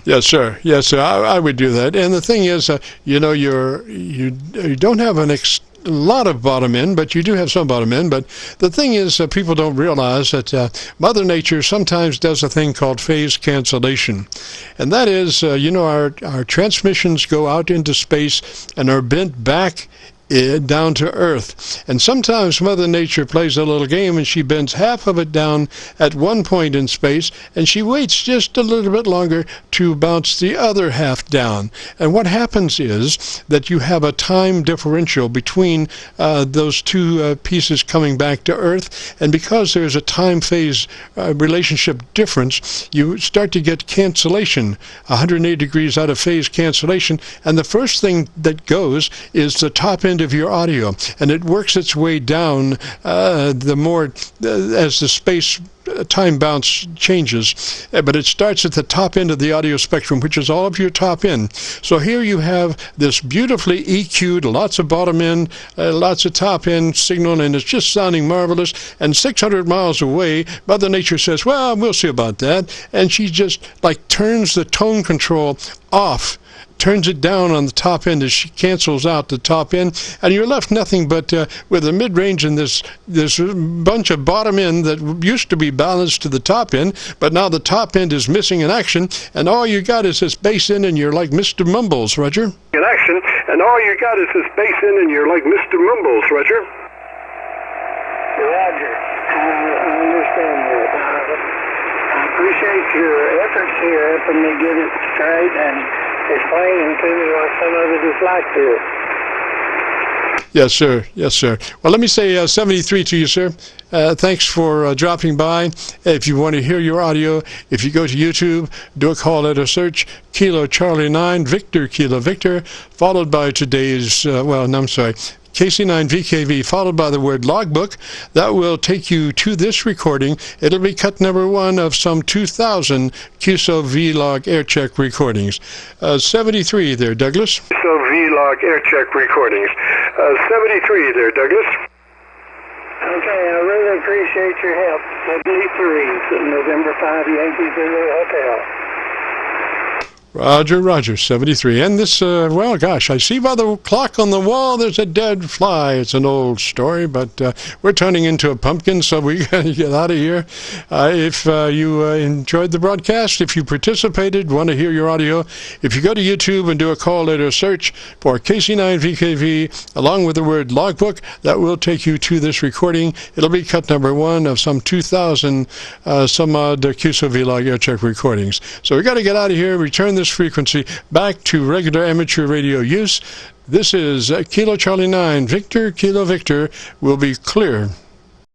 Yes, sir. Yes, sir. I would do that. And the thing is, you don't have lot of bottom end, but you do have some bottom end. But the thing is, people don't realize that Mother Nature sometimes does a thing called phase cancellation. And that is, our transmissions go out into space and are bent back down to Earth. And sometimes Mother Nature plays a little game and she bends half of it down at one point in space and she waits just a little bit longer to bounce the other half down. And what happens is that you have a time differential between those two pieces coming back to Earth, and because there's a time phase relationship difference, you start to get cancellation, 180 degrees out of phase cancellation, and the first thing that goes is the top end of your audio, and it works its way down the more as the space time bounce changes, but it starts at the top end of the audio spectrum, which is all of your top end. So here you have this beautifully EQ'd, lots of bottom end, lots of top end signal, and it's just sounding marvelous. And 600 miles away, Mother Nature says, well, we'll see about that, and she just like turns the tone control off, turns it down on the top end as she cancels out the top end, and you're left nothing but with a mid-range and this bunch of bottom end that used to be balanced to the top end, but now the top end is missing in action, and all you got is this bass end, and you're like Mr. Mumbles, Roger. In action, and all you got is this bass end, and you're like Mr. Mumbles, Roger. Roger. I understand that. I appreciate your efforts here helping me get it straight and explaining to me what some of it is like this. Yes, sir. Yes, sir. Well, let me say 73 to you, sir. Thanks for dropping by. If you want to hear your audio, if you go to YouTube, do a call letter search, Kilo Charlie 9, Victor Kilo Victor, followed by today's, KC9VKV, followed by the word logbook. That will take you to this recording. It'll be cut number 1 of some 2,000 Qso-Vlog Aircheck recordings. 73 there, Douglas. Qso-Vlog Aircheck recordings. 73 there, Douglas. Okay, I really appreciate your help. 73, November 5, Yankee Zulu Hotel. Roger, 73. And this, I see by the clock on the wall there's a dead fly. It's an old story, but we're turning into a pumpkin, so we got to get out of here. If you enjoyed the broadcast, if you participated, want to hear your audio, if you go to YouTube and do a call letter search for KC9VKV, along with the word logbook, that will take you to this recording. It'll be cut number 1 of some 2,000 some odd Qso-Vlog Aircheck recordings. So we got to get out of here, return this frequency back to regular amateur radio use. This is Kilo Charlie 9, Victor Kilo Victor. Will be clear.